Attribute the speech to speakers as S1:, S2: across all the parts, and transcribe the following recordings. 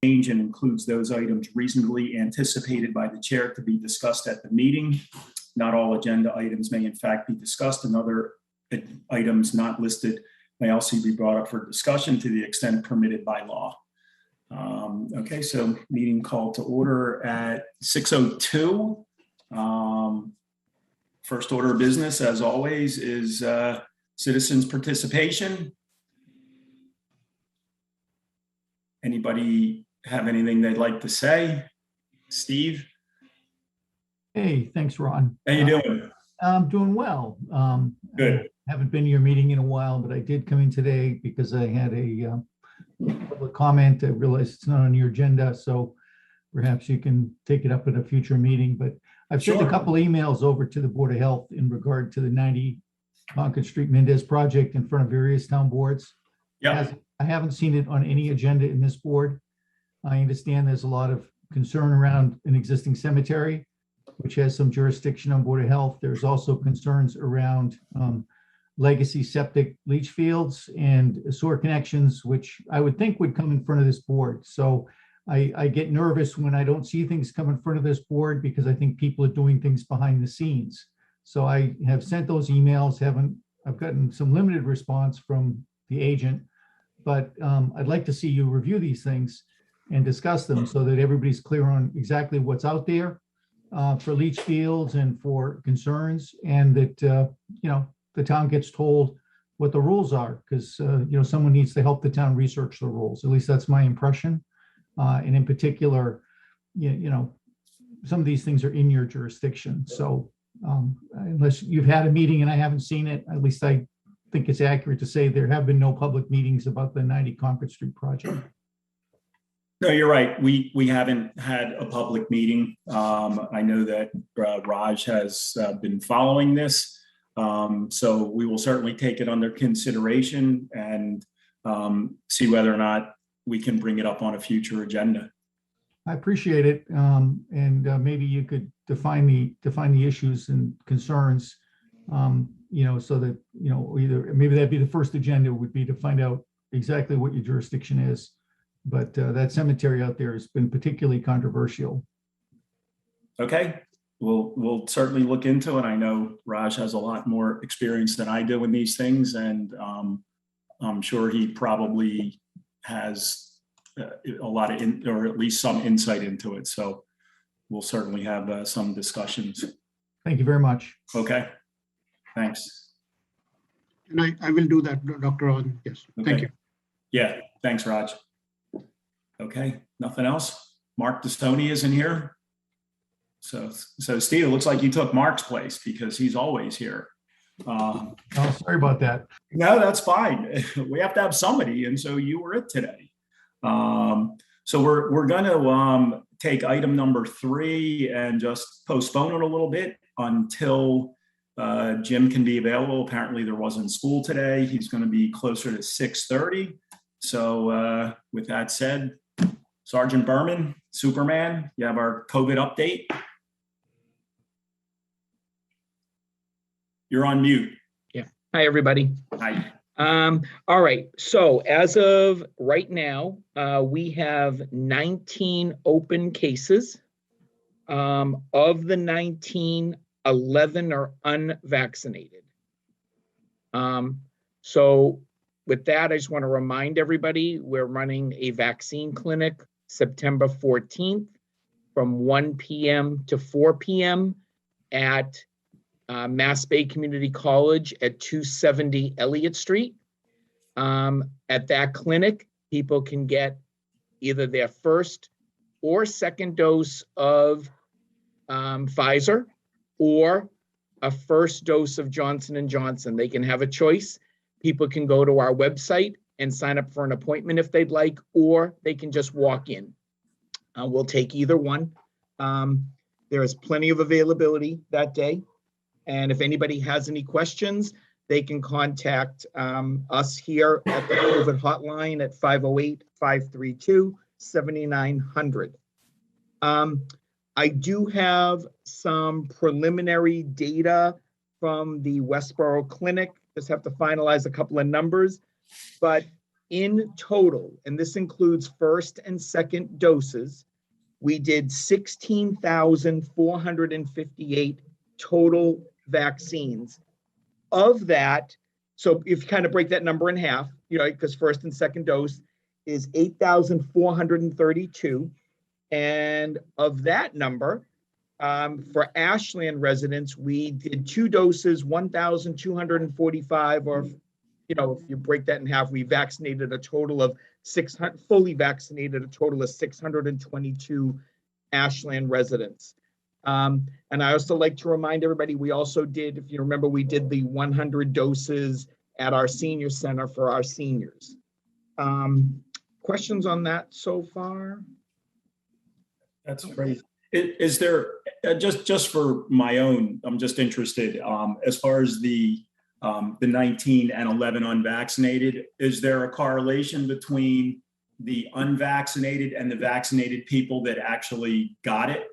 S1: change and includes those items reasonably anticipated by the chair to be discussed at the meeting. Not all agenda items may in fact be discussed, and other items not listed may also be brought up for discussion to the extent permitted by law. Okay, so meeting called to order at 6:02. First order of business, as always, is citizens participation. Anybody have anything they'd like to say? Steve?
S2: Hey, thanks, Ron.
S1: How you doing?
S2: I'm doing well.
S1: Good.
S2: I haven't been to your meeting in a while, but I did come in today because I had a public comment. I realized it's not on your agenda, so perhaps you can take it up at a future meeting. But I've sent a couple emails over to the Board of Health in regard to the 90 Concord Street Mendez project in front of various town boards.
S1: Yeah.
S2: I haven't seen it on any agenda in this board. I understand there's a lot of concern around an existing cemetery, which has some jurisdiction on Board of Health. There's also concerns around legacy septic leach fields and sewer connections, which I would think would come in front of this board. So I get nervous when I don't see things come in front of this board because I think people are doing things behind the scenes. So I have sent those emails, I've gotten some limited response from the agent, but I'd like to see you review these things and discuss them so that everybody's clear on exactly what's out there for leach fields and for concerns, and that, the town gets told what the rules are, because, someone needs to help the town research the rules. At least that's my impression. And in particular, some of these things are in your jurisdiction. So unless you've had a meeting and I haven't seen it, at least I think it's accurate to say there have been no public meetings about the 90 Concord Street project.
S1: No, you're right. We haven't had a public meeting. I know that Raj has been following this. So we will certainly take it under consideration and see whether or not we can bring it up on a future agenda.
S2: I appreciate it. And maybe you could define the issues and concerns, so that, either maybe that'd be the first agenda would be to find out exactly what your jurisdiction is. But that cemetery out there has been particularly controversial. Okay.
S1: We'll certainly look into it. I know Raj has a lot more experience than I do in these things, and I'm sure he probably has a lot of, or at least some insight into it. So we'll certainly have some discussions.
S2: Thank you very much.
S1: Okay. Thanks.
S3: And I will do that, Dr. Ron. Yes. Okay. Thank you.
S1: Yeah. Thanks, Raj. Okay. Nothing else? Mark Destoni isn't here. So Steve, it looks like you took Mark's place because he's always here.
S2: Oh, sorry about that.
S1: No, that's fine. We have to have somebody, and so you were it today. So we're going to take item number 3 and just postpone it a little bit until Jim can be available. Apparently there wasn't school today. He's going to be closer to 6:30. So with that said, Sergeant Berman, Superman, you have our COVID update. You're on mute.
S4: Yeah. Hi, everybody.
S1: Hi.
S4: All right. So as of right now, we have 19 open cases. Of the 19, 11 are unvaccinated. So with that, I just want to remind everybody, we're running a vaccine clinic September 14th from 1 p.m. to 4 p.m. at Mass Bay Community College at 270 Elliott Street. At that clinic, people can get either their first or second dose of Pfizer or a first dose of Johnson & Johnson. They can have a choice. People can go to our website and sign up for an appointment if they'd like, or they can just walk in. We'll take either one. There is plenty of availability that day. And if anybody has any questions, they can contact us here at the COVID hotline at 508-532-7900. I do have some preliminary data from the Westboro Clinic. Just have to finalize a couple of numbers, but in total, and this includes first and second doses, we did 16,458 total vaccines. Of that, so if you kind of break that number in half, because first and second dose is 8,432. And of that number, for Ashland residents, we did 2 doses, 1,245, or, if you break that in half, we vaccinated a total of 600, fully vaccinated a total of 622 Ashland residents. And I also like to remind everybody, we also did, if you remember, we did the 100 doses at our senior center for our seniors. Questions on that so far?
S1: That's great. Is there, just for my own, I'm just interested, as far as the 19 and 11 unvaccinated, is there a correlation between the unvaccinated and the vaccinated people that actually got it?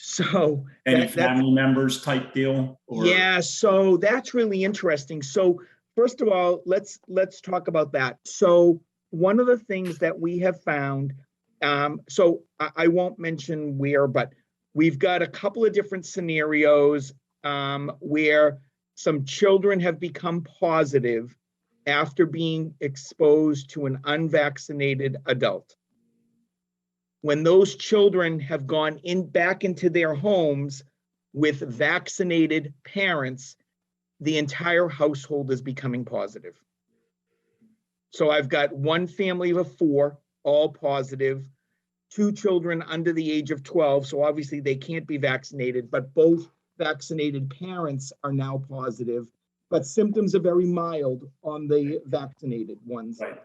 S4: So
S1: any family members type deal? Or?
S4: Yeah, so that's really interesting. So first of all, let's talk about that. So one of the things that we have found, so I won't mention where, but we've got a couple of different scenarios where some children have become positive after being exposed to an unvaccinated adult. When those children have gone back into their homes with vaccinated parents, the entire household is becoming positive. So I've got one family of 4, all positive, 2 children under the age of 12. So obviously they can't be vaccinated, but both vaccinated parents are now positive, but symptoms are very mild on the vaccinated ones.
S1: Right.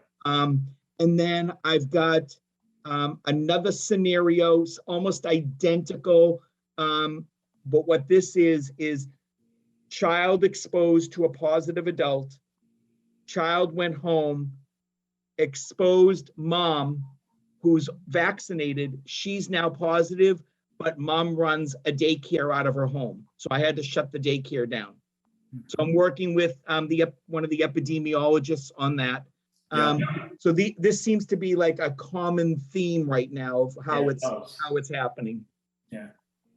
S4: And then I've got another scenario, almost identical, but what this is child exposed to a positive adult, child went home, exposed mom who's vaccinated, she's now positive, but mom runs a daycare out of her home. So I had to shut the daycare down. So I'm working with one of the epidemiologists on that. So this seems to be like a common theme right now of how it's happening.
S1: Yeah.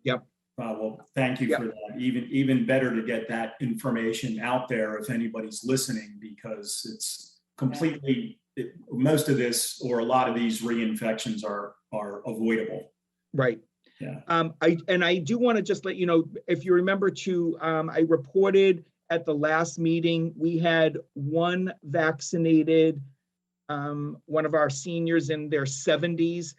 S4: Yep.
S1: Well, thank you for that. Even better to get that information out there if anybody's listening, because it's completely, most of this or a lot of these reinfections are avoidable.
S4: Right.
S1: Yeah.
S4: I do want to just let you know, if you remember too, I reported at the last meeting, we had one vaccinated, one of our seniors in their 70s,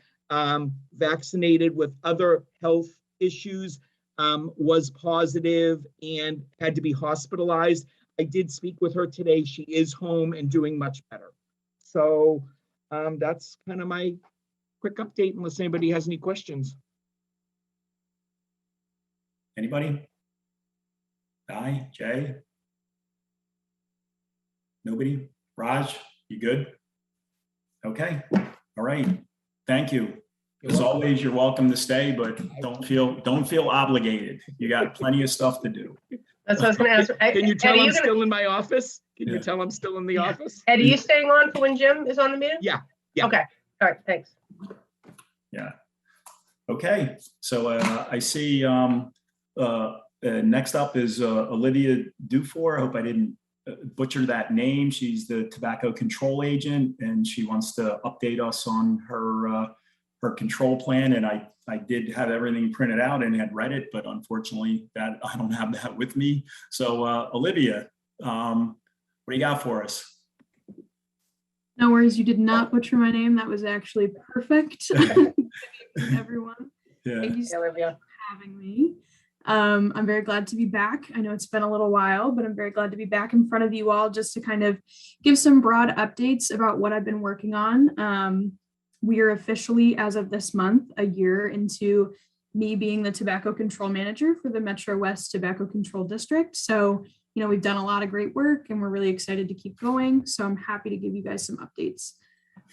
S4: vaccinated with other health issues, was positive and had to be hospitalized. I did speak with her today. She is home and doing much better. So that's kind of my quick update, unless anybody has any questions.
S1: Anybody? Guy, Jay? Nobody? Raj, you good? Okay. All right. Thank you. As always, you're welcome to stay, but don't feel obligated. You got plenty of stuff to do.
S5: That's what I was going to ask.
S4: Can you tell I'm still in my office? Can you tell I'm still in the office?
S5: Ed, are you staying on for when Jim is on the meeting?
S4: Yeah.
S5: Okay. All right. Thanks.
S1: Yeah. Okay. So I see next up is Olivia Dufour. I hope I didn't butcher that name. She's the tobacco control agent, and she wants to update us on her control plan. And I did have everything printed out and had read it, but unfortunately that I don't have that with me. So Olivia, what do you got for us?
S6: No worries, you did not butcher my name. That was actually perfect. Everyone.
S1: Yeah.
S6: Thank you so much for having me. I'm very glad to be back. I know it's been a little while, but I'm very glad to be back in front of you all just to kind of give some broad updates about what I've been working on. We are officially, as of this month, a year into me being the tobacco control manager for the Metro West Tobacco Control District. So, we've done a lot of great work and we're really excited to keep going. So I'm happy to give you guys some updates.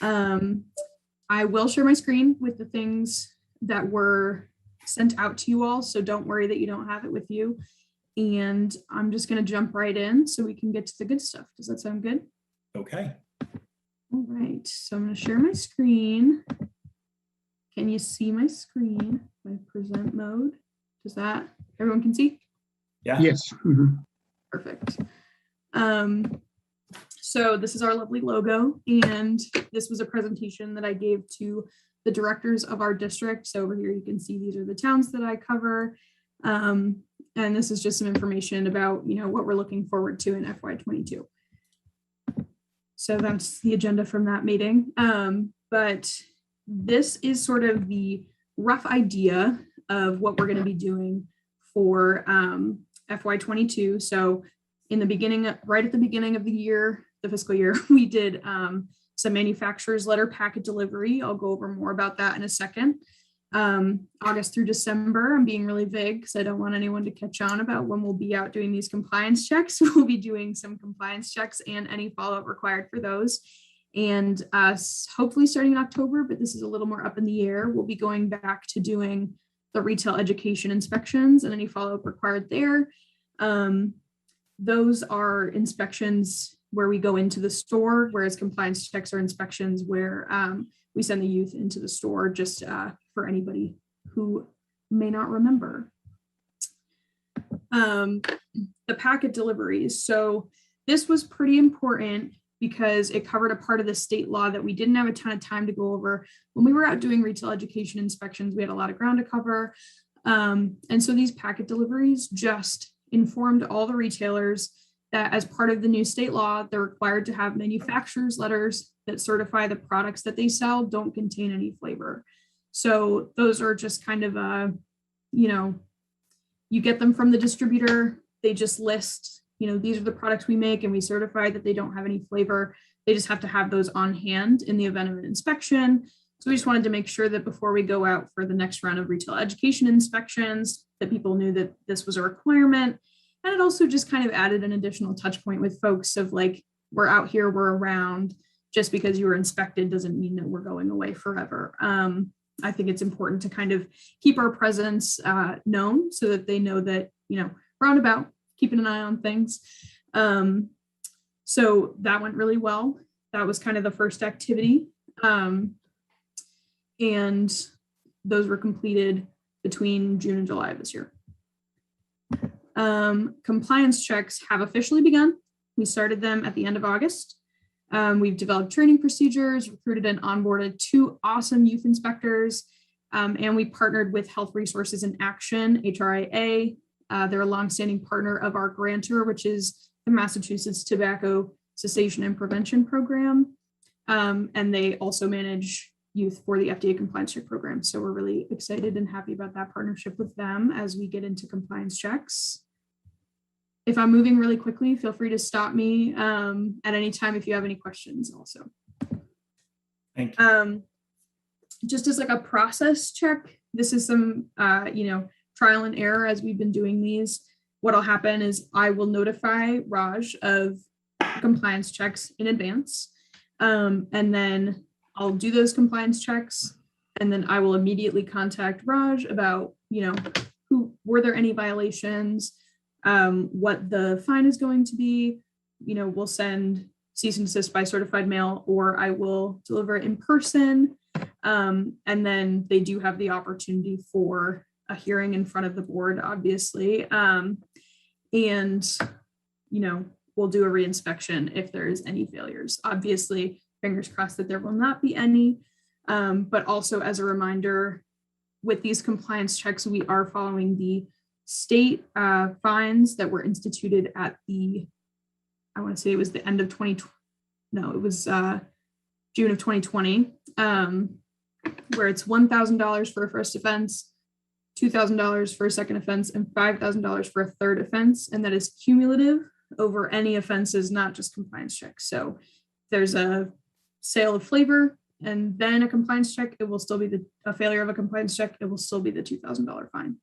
S6: I will share my screen with the things that were sent out to you all. So don't worry that you don't have it with you. And I'm just going to jump right in so we can get to the good stuff. Does that sound good?
S1: Okay.
S6: All right, so I'm going to share my screen. Can you see my screen? My present mode. Does that, everyone can see?
S1: Yeah.
S3: Yes. Mhm.
S6: Perfect. So this is our lovely logo, and this was a presentation that I gave to the directors of our district. So over here you can see these are the towns that I cover. And this is just some information about, what we're looking forward to in FY22. So that's the agenda from that meeting. But this is sort of the rough idea of what we're going to be doing for FY22. So in the beginning, right at the beginning of the year, the fiscal year, we did some manufacturer's letter packet delivery. I'll go over more about that in a second. August through December, I'm being really vague because I don't want anyone to catch on about when we'll be out doing these compliance checks. We'll be doing some compliance checks and any follow-up required for those. And hopefully starting in October, but this is a little more up in the air, we'll be going back to doing the retail education inspections and any follow-up required there. Those are inspections where we go into the store, whereas compliance checks are inspections where we send the youth into the store, just for anybody who may not remember. The packet deliveries. So this was pretty important because it covered a part of the state law that we didn't have a ton of time to go over. When we were out doing retail education inspections, we had a lot of ground to cover. And so these packet deliveries just informed all the retailers that as part of the new state law, they're required to have manufacturer's letters that certify the products that they sell don't contain any flavor. So those are just kind of, you get them from the distributor, they just list, these are the products we make and we certify that they don't have any flavor. They just have to have those on hand in the event of an inspection. So we just wanted to make sure that before we go out for the next round of retail education inspections, that people knew that this was a requirement. And it also just kind of added an additional touch point with folks of like, we're out here, we're around. Just because you were inspected doesn't mean that we're going away forever. I think it's important to kind of keep our presence known so that they know that, we're on about, keeping an eye on things. So that went really well. That was kind of the first activity. And those were completed between June and July of this year. Compliance checks have officially begun. We started them at the end of August. We've developed training procedures, recruited and onboarded 2 awesome youth inspectors, and we partnered with Health Resources in Action, HRIA. They're a longstanding partner of our grantor, which is the Massachusetts Tobacco Cessation and Prevention Program. And they also manage youth for the FDA compliance check program. So we're really excited and happy about that partnership with them as we get into compliance checks. If I'm moving really quickly, feel free to stop me at any time if you have any questions also.
S1: Thank you.
S6: Just as like a process check, this is some, trial and error as we've been doing these. What'll happen is I will notify Raj of compliance checks in advance. And then I'll do those compliance checks. And then I will immediately contact Raj about, were there any violations? What the fine is going to be, we'll send cease and desist by certified mail, or I will deliver it in person. And then they do have the opportunity for a hearing in front of the board, obviously. And, we'll do a reinspection if there is any failures. Obviously, fingers crossed that there will not be any. But also as a reminder, with these compliance checks, we are following the state fines that were instituted at I want to say it was the end of it was June of 2020, where it's $1,000 for a first offense, $2,000 for a second offense, and $5,000 for a third offense. And that is cumulative over any offenses, not just compliance checks. So if there's a sale of flavor and then a compliance check, it will still be a failure of a compliance check, it will still be the $2,000 fine.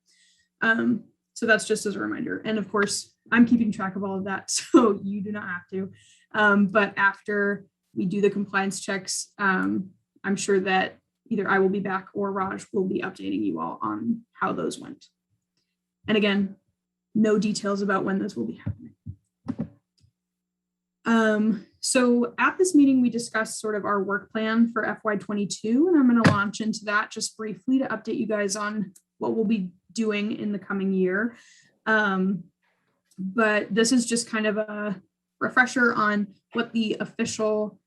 S6: So that's just as a reminder. And of course, I'm keeping track of all of that, so you do not have to. But after we do the compliance checks, I'm sure that either I will be back or Raj will be updating you all on how those went. And again, no details about when those will be happening. So at this meeting, we discussed sort of our work plan for FY22, and I'm going to launch into that just briefly to update you guys on what we'll be doing in the coming year. But this is just kind of a refresher on what the official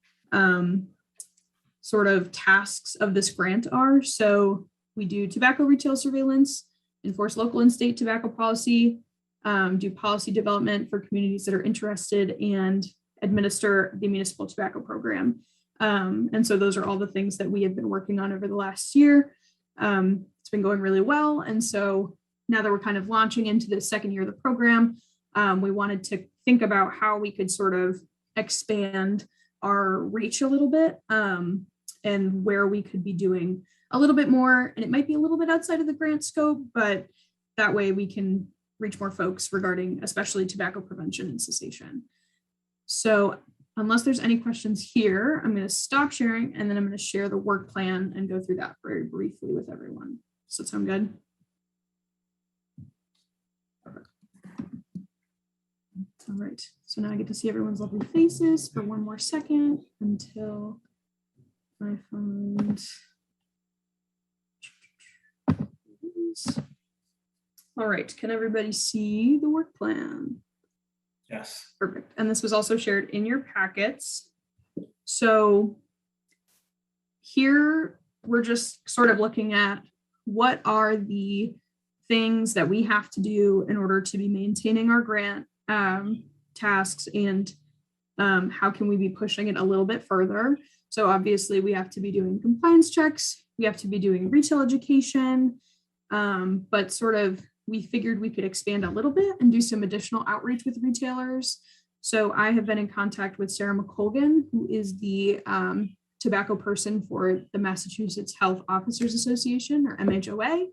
S6: sort of tasks of this grant are. So we do tobacco retail surveillance, enforce local and state tobacco policy, do policy development for communities that are interested, and administer the municipal tobacco program. And so those are all the things that we have been working on over the last year. It's been going really well. And so now that we're kind of launching into the second year of the program, we wanted to think about how we could sort of expand our reach a little bit, and where we could be doing a little bit more. And it might be a little bit outside of the grant scope, but that way we can reach more folks regarding especially tobacco prevention and cessation. So unless there's any questions here, I'm going to stop sharing, and then I'm going to share the work plan and go through that very briefly with everyone. Does that sound good? All right, so now I get to see everyone's lovely faces for one more second until I find. All right, can everybody see the work plan?
S1: Yes.
S6: Perfect. And this was also shared in your packets. So here we're just sort of looking at what are the things that we have to do in order to be maintaining our grant tasks, and how can we be pushing it a little bit further. So obviously we have to be doing compliance checks, we have to be doing retail education, but sort of we figured we could expand a little bit and do some additional outreach with retailers. So I have been in contact with Sarah McColgan, who is the tobacco person for the Massachusetts Health Officers Association, or MHOA.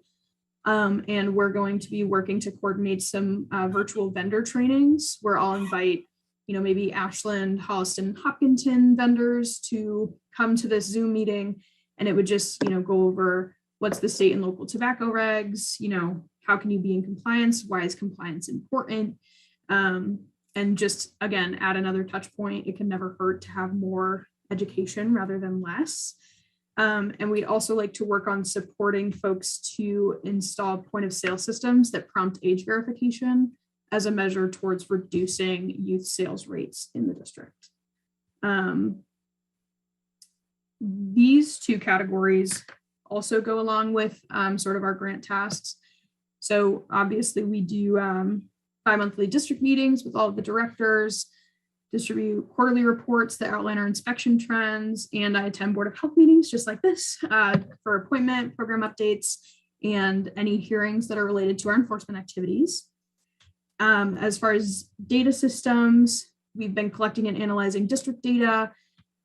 S6: And we're going to be working to coordinate some virtual vendor trainings where I'll invite, maybe Ashland, Holliston, and Hopkinton vendors to come to this Zoom meeting. And it would just, go over what's the state and local tobacco regs, how can you be in compliance? Why is compliance important? And just, again, add another touch point. It can never hurt to have more education rather than less. And we'd also like to work on supporting folks to install point of sale systems that prompt age verification as a measure towards reducing youth sales rates in the district. These two categories also go along with sort of our grant tasks. So obviously we do bi-monthly district meetings with all of the directors, distribute quarterly reports that outline our inspection trends, and I attend Board of Health meetings just like this for appointment, program updates, and any hearings that are related to our enforcement activities. As far as data systems, we've been collecting and analyzing district data.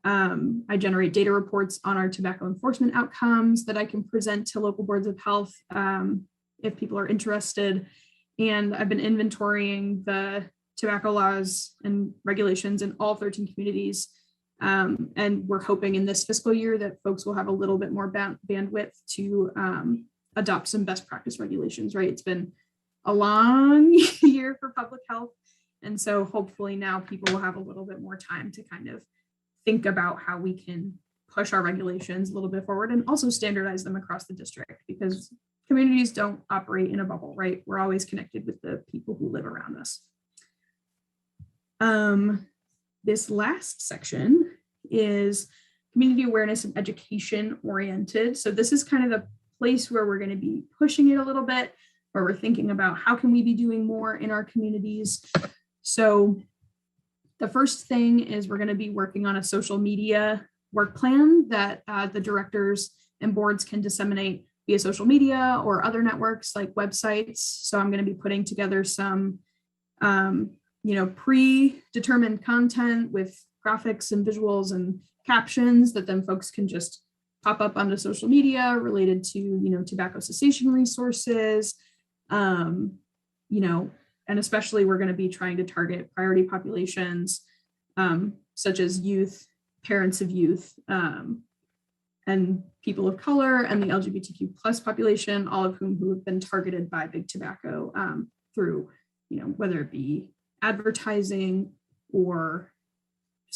S6: I generate data reports on our tobacco enforcement outcomes that I can present to local boards of health if people are interested. And I've been inventorying the tobacco laws and regulations in all 13 communities. And we're hoping in this fiscal year that folks will have a little bit more bandwidth to adopt some best practice regulations, right? It's been a long year for public health. And so hopefully now people will have a little bit more time to kind of think about how we can push our regulations a little bit forward and also standardize them across the district, because communities don't operate in a bubble, right? We're always connected with the people who live around us. This last section is community awareness and education oriented. So this is kind of the place where we're going to be pushing it a little bit, where we're thinking about how can we be doing more in our communities. So the first thing is we're going to be working on a social media work plan that the directors and boards can disseminate via social media or other networks like websites. So I'm going to be putting together some predetermined content with graphics and visuals and captions that then folks can just pop up onto social media related to, tobacco cessation resources, and especially we're going to be trying to target priority populations such as youth, parents of youth, and people of color and the LGBTQ plus population, all of who have been targeted by big tobacco through, whether it be advertising or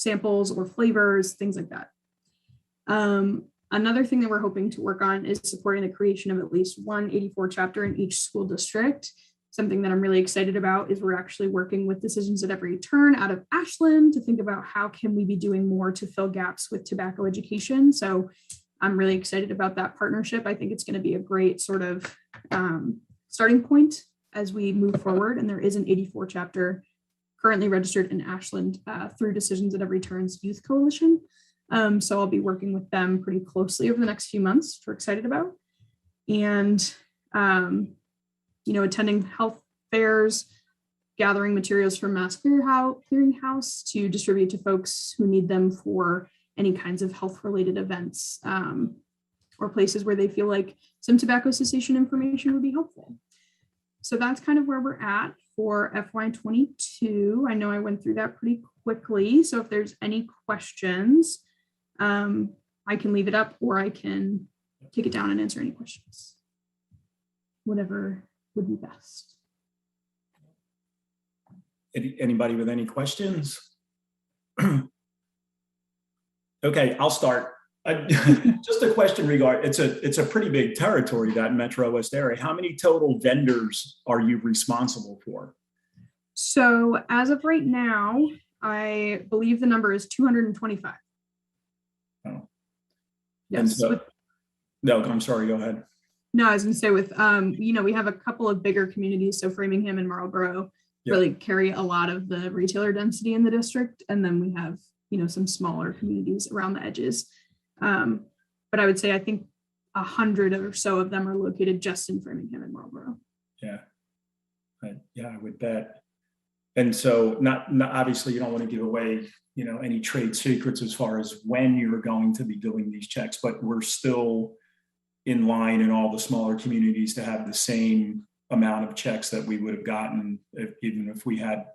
S6: samples or flavors, things like that. Another thing that we're hoping to work on is supporting the creation of at least one 84 chapter in each school district. Something that I'm really excited about is we're actually working with Decisions at Every Turn out of Ashland to think about how can we be doing more to fill gaps with tobacco education. So I'm really excited about that partnership. I think it's going to be a great sort of starting point as we move forward. And there is an 84 chapter currently registered in Ashland through Decisions at Every Turn's Youth Coalition. So I'll be working with them pretty closely over the next few months, which we're excited about. And, attending health fairs, gathering materials from Mass Clearinghouse to distribute to folks who need them for any kinds of health-related events or places where they feel like some tobacco cessation information would be helpful. So that's kind of where we're at for FY22. I know I went through that pretty quickly. So if there's any questions, I can leave it up or I can take it down and answer any questions. Whatever would be best.
S1: Anybody with any questions? Okay, I'll start. Just a question regarding, it's a pretty big territory, that Metro West area. How many total vendors are you responsible for?
S6: So as of right now, I believe the number is 225.
S1: Oh.
S6: Yes.
S1: So, no, I'm sorry, go ahead.
S6: No, I was going to say with, we have a couple of bigger communities. So Framingham and Marlboro really carry a lot of the retailer density in the district. And then we have, some smaller communities around the edges. But I would say, I think 100 or so of them are located just in Framingham and Marlboro.
S1: Yeah. I would bet. And so not obviously you don't want to give away, any trade secrets as far as when you're going to be doing these checks, but we're still in line in all the smaller communities to have the same amount of checks that we would have gotten even if we had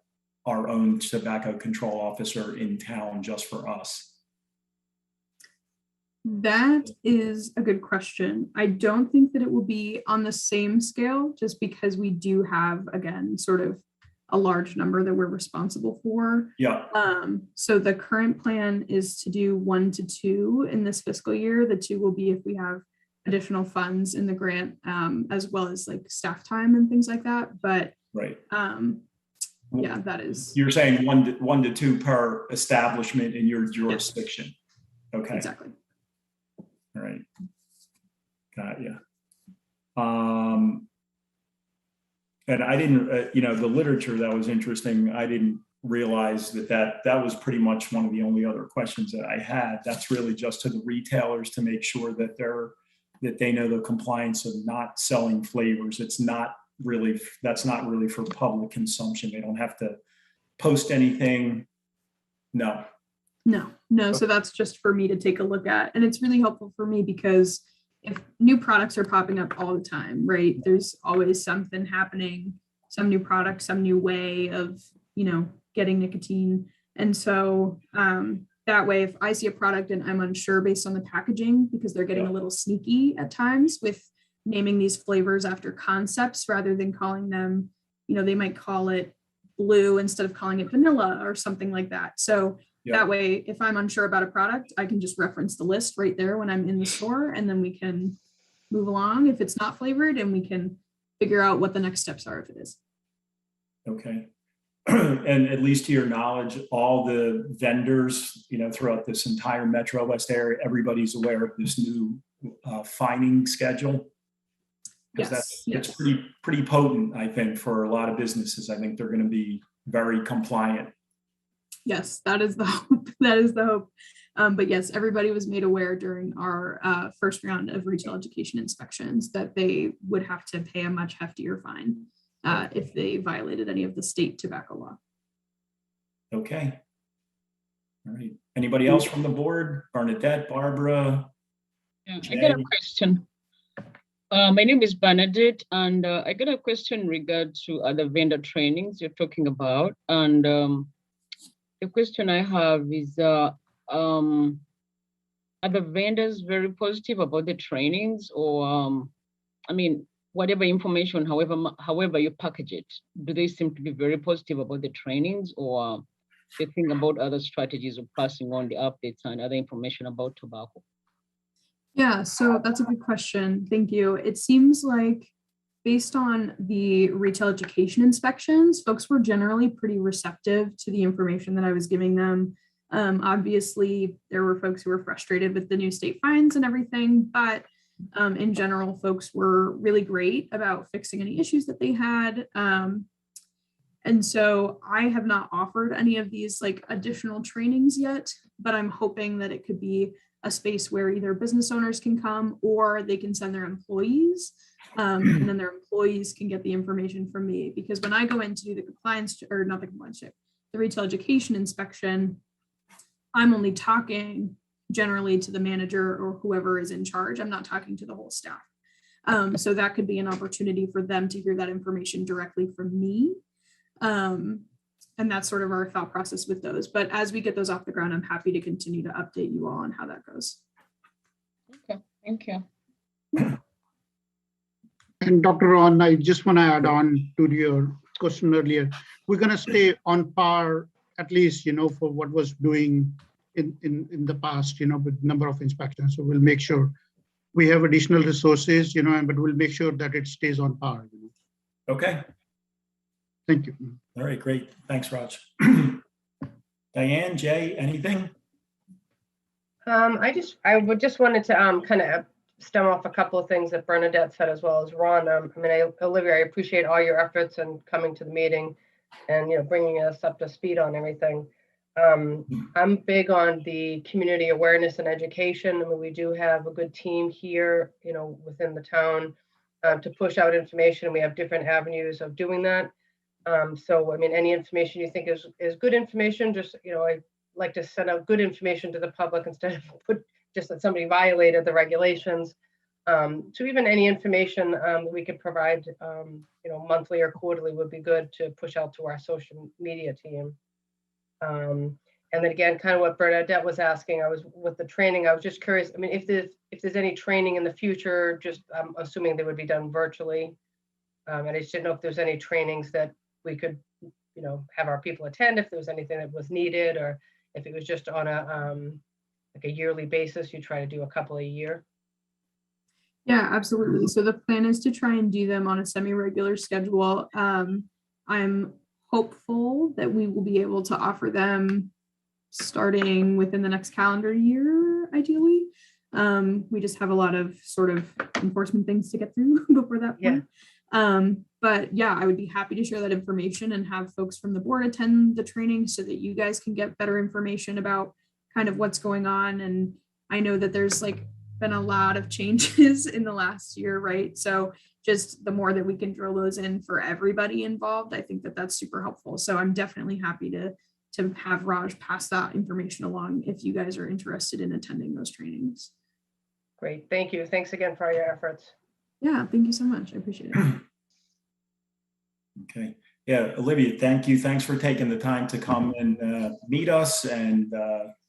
S1: our own tobacco control officer in town just for us.
S6: That is a good question. I don't think that it will be on the same scale just because we do have, again, sort of a large number that we're responsible for.
S1: Yeah.
S6: So the current plan is to do 1 to 2 in this fiscal year. The 2 will be if we have additional funds in the grant, as well as like staff time and things like that. But
S1: right.
S6: Yeah, that is.
S1: You're saying 1 to 2 per establishment in your jurisdiction. Yes. Okay.
S6: Exactly.
S1: All right. Got you. And I didn't, the literature that was interesting. I didn't realize that was pretty much one of the only other questions that I had. That's really just to the retailers to make sure that they know the compliance of not selling flavors. That's not really for public consumption. They don't have to post anything. No. So that's just for me to take a look at. And it's really helpful for me because if new products are popping up all the time, right? There's always something happening, some new product, some new way of, getting nicotine. And so that way, if I see a product and I'm unsure based on the packaging, because they're getting a little sneaky at times with naming these flavors after concepts rather than calling them, they might call it blue instead of calling it vanilla or something like that. So that way, if I'm unsure about a product, I can just reference the list right there when I'm in the store, and then we can move along if it's not flavored, and we can figure out what the next steps are if it is. Okay. And at least to your knowledge, all the vendors, throughout this entire Metro West area, everybody's aware of this new fining schedule. Because that's pretty potent, I think, for a lot of businesses. I think they're going to be very compliant. Yes,
S6: that is the hope. That is the hope. But yes, everybody was made aware during our first round of retail education inspections that they would have to pay a much heftier fine if they violated any of the state tobacco law.
S1: Okay. All right. Anybody else from the board? Bernadette, Barbara?
S7: Yeah, I got a question. My name is Bernadette, and I got a question in regard to other vendor trainings you're talking about. And the question I have is, are the vendors very positive about the trainings, or, whatever information, however you package it, do they seem to be very positive about the trainings, or you think about other strategies of passing on the updates and other information about tobacco?
S6: Yeah, so that's a good question. Thank you. It seems like based on the retail education inspections, folks were generally pretty receptive to the information that I was giving them. Obviously, there were folks who were frustrated with the new state fines and everything, but in general, folks were really great about fixing any issues that they had. And so I have not offered any of these like additional trainings yet, but I'm hoping that it could be a space where either business owners can come or they can send their employees, and then their employees can get the information from me. Because when I go in to do the compliance, or not the compliance check, the retail education inspection, I'm only talking generally to the manager or whoever is in charge. I'm not talking to the whole staff. So that could be an opportunity for them to hear that information directly from me. And that's sort of our thought process with those. But as we get those off the ground, I'm happy to continue to update you all on how that goes.
S7: Okay, thank you.
S3: And Dr. Ron, I just want to add on to your question earlier. We're going to stay on par, at least, for what was doing in the past, with number of inspections. So we'll make sure we have additional resources, but we'll make sure that it stays on par.
S1: Okay.
S3: Thank you.
S1: All right, great. Thanks, Raj. Diane, Jay, anything?
S5: I would just wanted to kind of stem off a couple of things that Bernadette said as well as Ron. Olivia, I appreciate all your efforts and coming to the meeting and bringing us up to speed on everything. I'm big on the community awareness and education. We do have a good team here, within the town to push out information. We have different avenues of doing that. So, any information you think is good information, just, I like to send out good information to the public instead of just that somebody violated the regulations. So even any information we could provide, monthly or quarterly would be good to push out to our social media team. And then again, kind of what Bernadette was asking, with the training, I was just curious, if there's any training in the future, just I'm assuming they would be done virtually. And I just didn't know if there's any trainings that we could, have our people attend, if there was anything that was needed, or if it was just on a yearly basis, you try to do a couple a year.
S6: Yeah, absolutely. So the plan is to try and do them on a semi-regular schedule. I'm hopeful that we will be able to offer them starting within the next calendar year, ideally. We just have a lot of sort of enforcement things to get through before that point. But yeah, I would be happy to share that information and have folks from the board attend the training so that you guys can get better information about kind of what's going on. And I know that there's been a lot of changes in the last year, right? So just the more that we can drill those in for everybody involved, I think that that's super helpful. So I'm definitely happy to have Raj pass that information along if you guys are interested in attending those trainings.
S5: Great, thank you. Thanks again for all your efforts.
S6: Yeah, thank you so much. I appreciate it.
S1: Okay. Yeah, Olivia, thank you. Thanks for taking the time to come and meet us and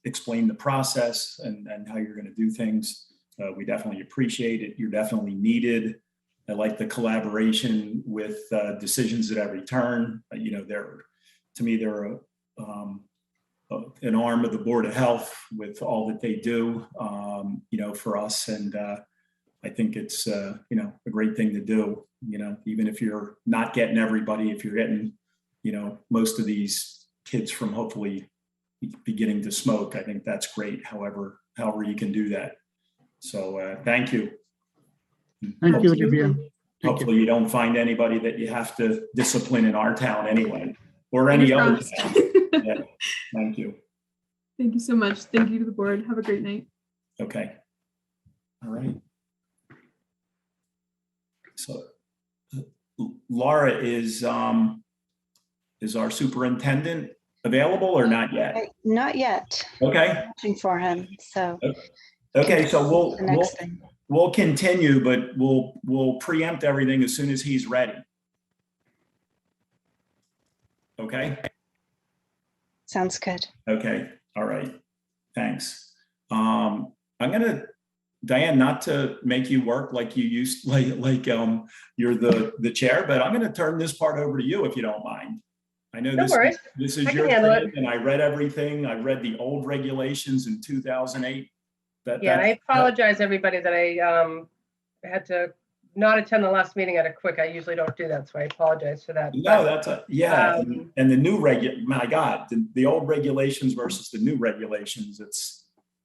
S1: explain the process and how you're going to do things. We definitely appreciate it. You're definitely needed. I like the collaboration with decisions at every turn. They're an arm of the Board of Health with all that they do, for us. And I think it's, a great thing to do, even if you're not getting everybody, if you're getting, most of these kids from hopefully beginning to smoke, I think that's great. However you can do that. So thank you.
S3: Thank you, Olivia.
S1: Hopefully you don't find anybody that you have to discipline in our town anyway, or any other town. Yeah. Thank you.
S6: Thank you so much. Thank you to the board. Have a great night.
S1: Okay. All right. So Laura, is our superintendent available or not yet?
S8: Not yet.
S1: Okay.
S8: Watching for him. So.
S1: Okay. So we'll continue, but we'll preempt everything as soon as he's ready. Okay.
S8: Sounds good.
S1: Okay. All right. Thanks. I'm gonna, Diane, not to make you work like you used, like you're the chair, but I'm gonna turn this part over to you if you don't mind. I know
S5: No
S1: this,
S5: worries.
S1: this is
S5: I can
S1: your
S5: handle
S1: thing, and I read everything. I read the old regulations in 2008.
S5: Yeah, and I apologize, everybody, that I had to not attend the last meeting at a quick. I usually don't do that, so I apologize for that.
S1: No, that's a, yeah,
S5: Um,
S1: and the new my God, the old regulations versus the new regulations,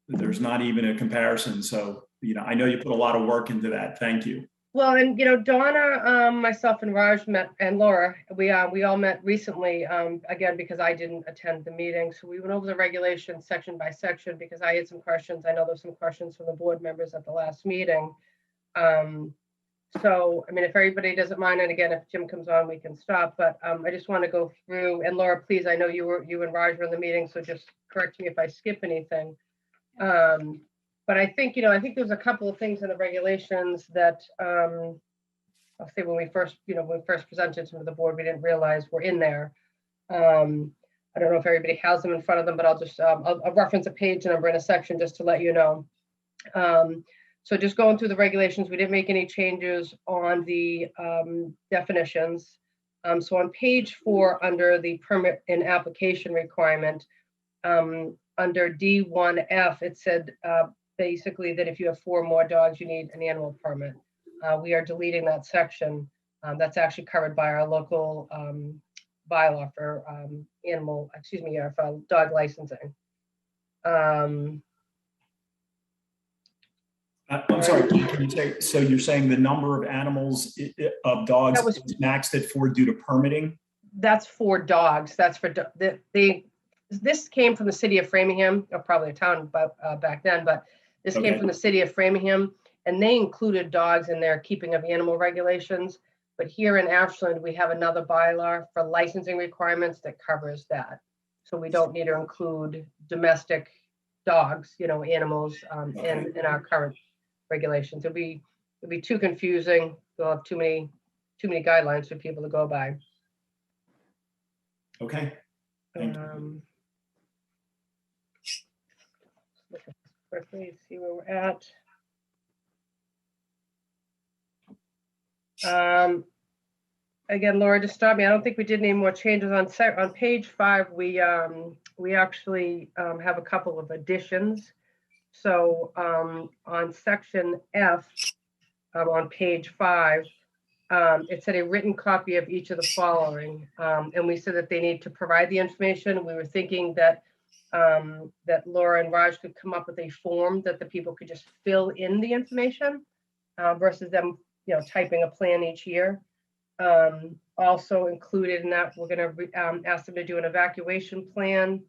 S1: there's not even a comparison. So, I know you put a lot of work into that. Thank you.
S5: Well, and Donna, myself and Raj met, and Laura, we all met recently, again, because I didn't attend the meeting. So we went over the regulations section by section because I had some questions. I know there's some questions from the board members at the last meeting. So, I mean, if everybody doesn't mind, and again, if Jim comes on, we can stop, but I just want to go through, and Laura, please, I know you and Raj were in the meeting, so just correct me if I skip anything. But I think, I think there's a couple of things in the regulations that I'll say when we first presented to the board, we didn't realize were in there. I don't know if everybody has them in front of them, but I'll just I'll reference a page number in a section just to let you know. So just going through the regulations, we didn't make any changes on the definitions. So on page 4, under the permit and application requirement, under D1F, it said basically that if you have 4 or more dogs, you need an animal permit. We are deleting that section. That's actually covered by our local bylaw for for dog licensing.
S1: I'm sorry, can you say, so you're saying the number of animals of dogs
S5: That was-
S1: is maxed at 4 due to permitting?
S5: That's for dogs. That's for this came from the city of Framingham, or probably a town back then, but this came
S1: Okay.
S5: from the city of Framingham, and they included dogs in their keeping of animal regulations. But here in Ashland, we have another bylaw for licensing requirements that covers that. So we don't need to include domestic dogs, animals in our current regulations. It'll be too confusing. We'll have too many guidelines for people to go by.
S1: Okay. Thank you.
S5: Look at this quickly, see where we're at. Again, Laura, just stop me. I don't think we did any more changes on page 5. We actually have a couple of additions. So on section F on page 5, it said a written copy of each of the following, and we said that they need to provide the information. We were thinking that that Laura and Raj could come up with a form that the people could just fill in the information versus them, typing a plan each year. Also included in that, we're going to ask them to do an evacuation plan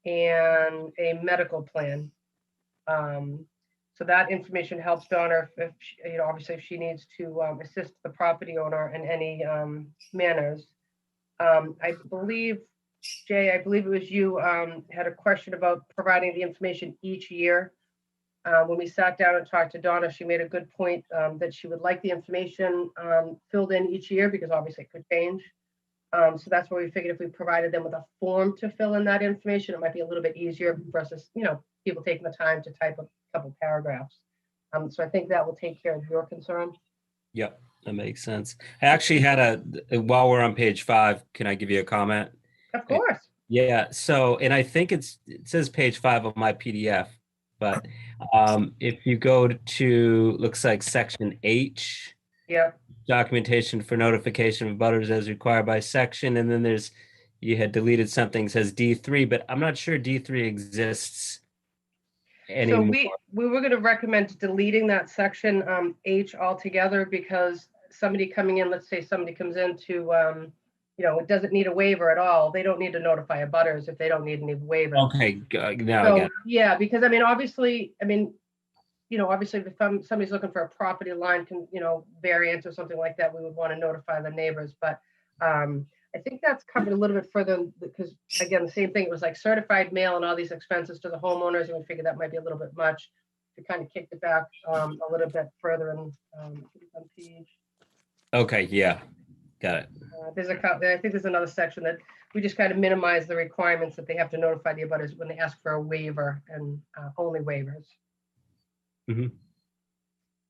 S5: and a medical plan. So that information helps Donna if she, obviously if she needs to assist the property owner in any manners. I believe, Jay, I believe it was you had a question about providing the information each year. When we sat down and talked to Donna, she made a good point that she would like the information filled in each year because obviously it could change. So that's why we figured if we provided them with a form to fill in that information, it might be a little bit easier versus, people taking the time to type a couple paragraphs. So I think that will take care of your concern.
S9: Yep, that makes sense. I actually had while we're on page 5, can I give you a comment?
S5: Of course.
S9: Yeah, so, and I think it says page 5 of my PDF, but if you go to, looks like section H.
S5: Yep.
S9: Documentation for notification of butters as required by section, and then you had deleted something, says D3, but I'm not sure D3 exists anymore.
S5: So we were going to recommend deleting that section H altogether because somebody coming in, let's say somebody comes in to, it doesn't need a waiver at all. They don't need to notify a butters if they don't need any waiver.
S9: Okay, now
S5: So,
S9: I get it.
S5: yeah, because obviously, if somebody's looking for a property line, variance or something like that, we would want to notify the neighbors. But I think that's covered a little bit further because, again, the same thing. It was like certified mail and all these expenses to the homeowners, and we figured that might be a little bit much. We kind of kicked it back a little bit further on page.
S9: Okay, yeah, got it.
S5: There's I think there's another section that we just kind of minimize the requirements that they have to notify the abutters when they ask for a waiver and only waivers.
S9: Okay.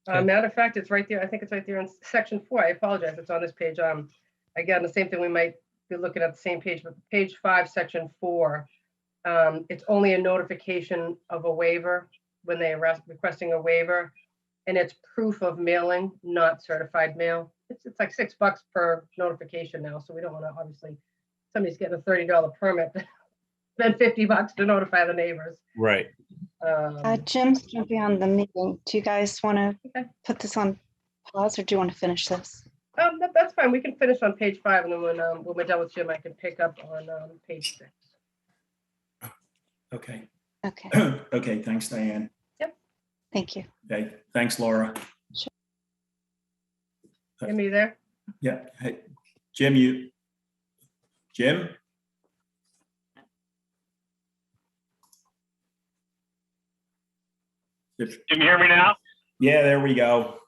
S5: Matter of fact, it's right there. I think it's right there in section 4. I apologize. It's on this page. Again, the same thing. We might you're looking at the same page, but page 5, section 4, it's only a notification of a waiver when they are requesting a waiver, and it's proof of mailing, not certified mail. It's like $6 per notification now, so we don't want to, obviously, somebody's getting a $30 permit, spend $50 to notify the neighbors.
S9: Right.
S8: Jim's jumping on the meeting. Do you guys want to
S5: Okay.
S8: put this on pause, or do you want to finish this?
S5: That's fine. We can finish on page 5, and then when we're done with Jim, I can pick up on page 6.
S1: Okay.
S8: Okay,
S1: Okay, thanks, Diane.
S8: thank you.
S1: Okay, thanks, Laura.
S5: Jim, you there?
S1: Yeah, hey, Jim, Jim?
S10: Can you hear me now?
S1: Yeah, there we go.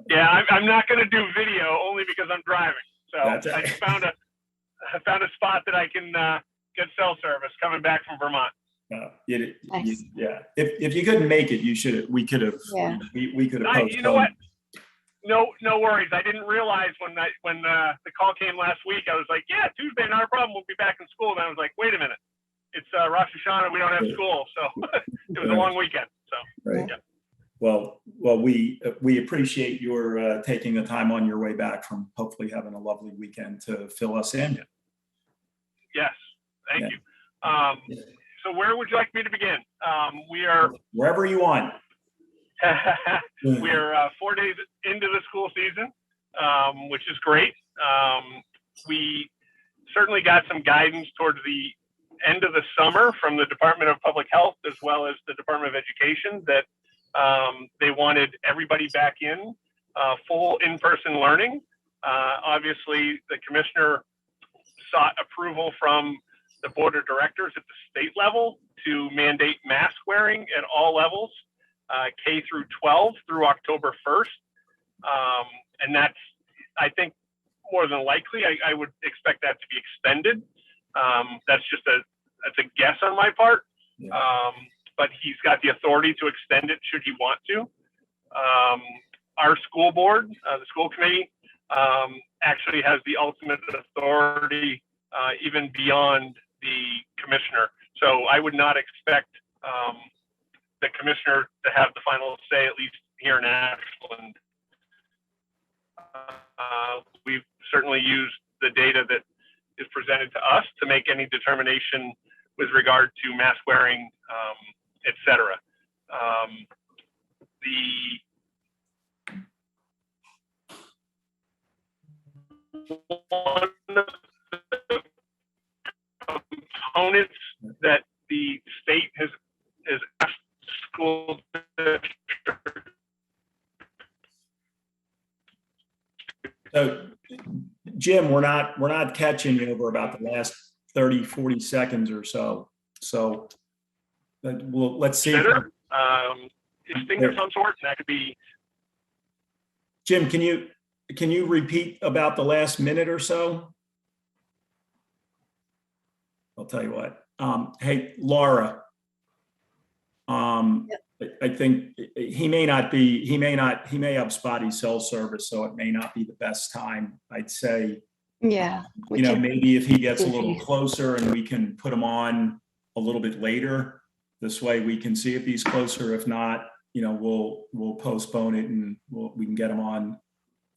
S10: Yeah, I'm not going to do video only because I'm driving. So
S1: That's
S10: I
S1: it.
S10: found a spot that I can get cell service coming back from Vermont.
S8: Nice.
S1: Yeah, if you couldn't make it, we could have.
S8: Yeah.
S1: We could have.
S10: You know what? No worries. I didn't realize when the call came last week. I was like, yeah, Tuesday, not a problem. We'll be back in school. And I was like, wait a minute, it's Rosh Hashanah. We don't have school, so it was a long weekend. So
S1: Right.
S10: yeah.
S1: Well, we appreciate your taking the time on your way back from hopefully having a lovely weekend to fill us in.
S10: Yes, thank
S1: Yeah.
S10: you. So where would you like me to begin? We are
S1: Wherever you want.
S10: we're 4 days into the school season, which is great. We certainly got some guidance towards the end of the summer from the Department of Public Health as well as the Department of Education that they wanted everybody back in full in-person learning. Obviously, the commissioner sought approval from the board of directors at the state level to mandate mask wearing at all levels, K through 12 through October 1st. And that's, I think, more than likely, I would expect that to be extended. That's just that's a guess on my part.
S1: Yeah.
S10: But he's got the authority to extend it should he want to. Our school board, the school committee, actually has the ultimate authority even beyond the commissioner. So I would not expect the commissioner to have the final say, at least here in Ashland. We've certainly used the data that is presented to us to make any determination with regard to mask wearing, et cetera. One of the components that the state has asked school districts.
S1: So, Jim, we're not catching you over about the last 30, 40 seconds or so. So, let's see.
S10: If things of some sort, that could be.
S1: Jim, can you repeat about the last minute or so? I'll tell you what. Hey, Laura. I think he may have spotty cell service, so it may not be the best time. I'd say,
S8: Yeah.
S1: maybe if he gets a little closer and we can put him on a little bit later, this way we can see if he's closer. If not, we'll postpone it and we can get him on,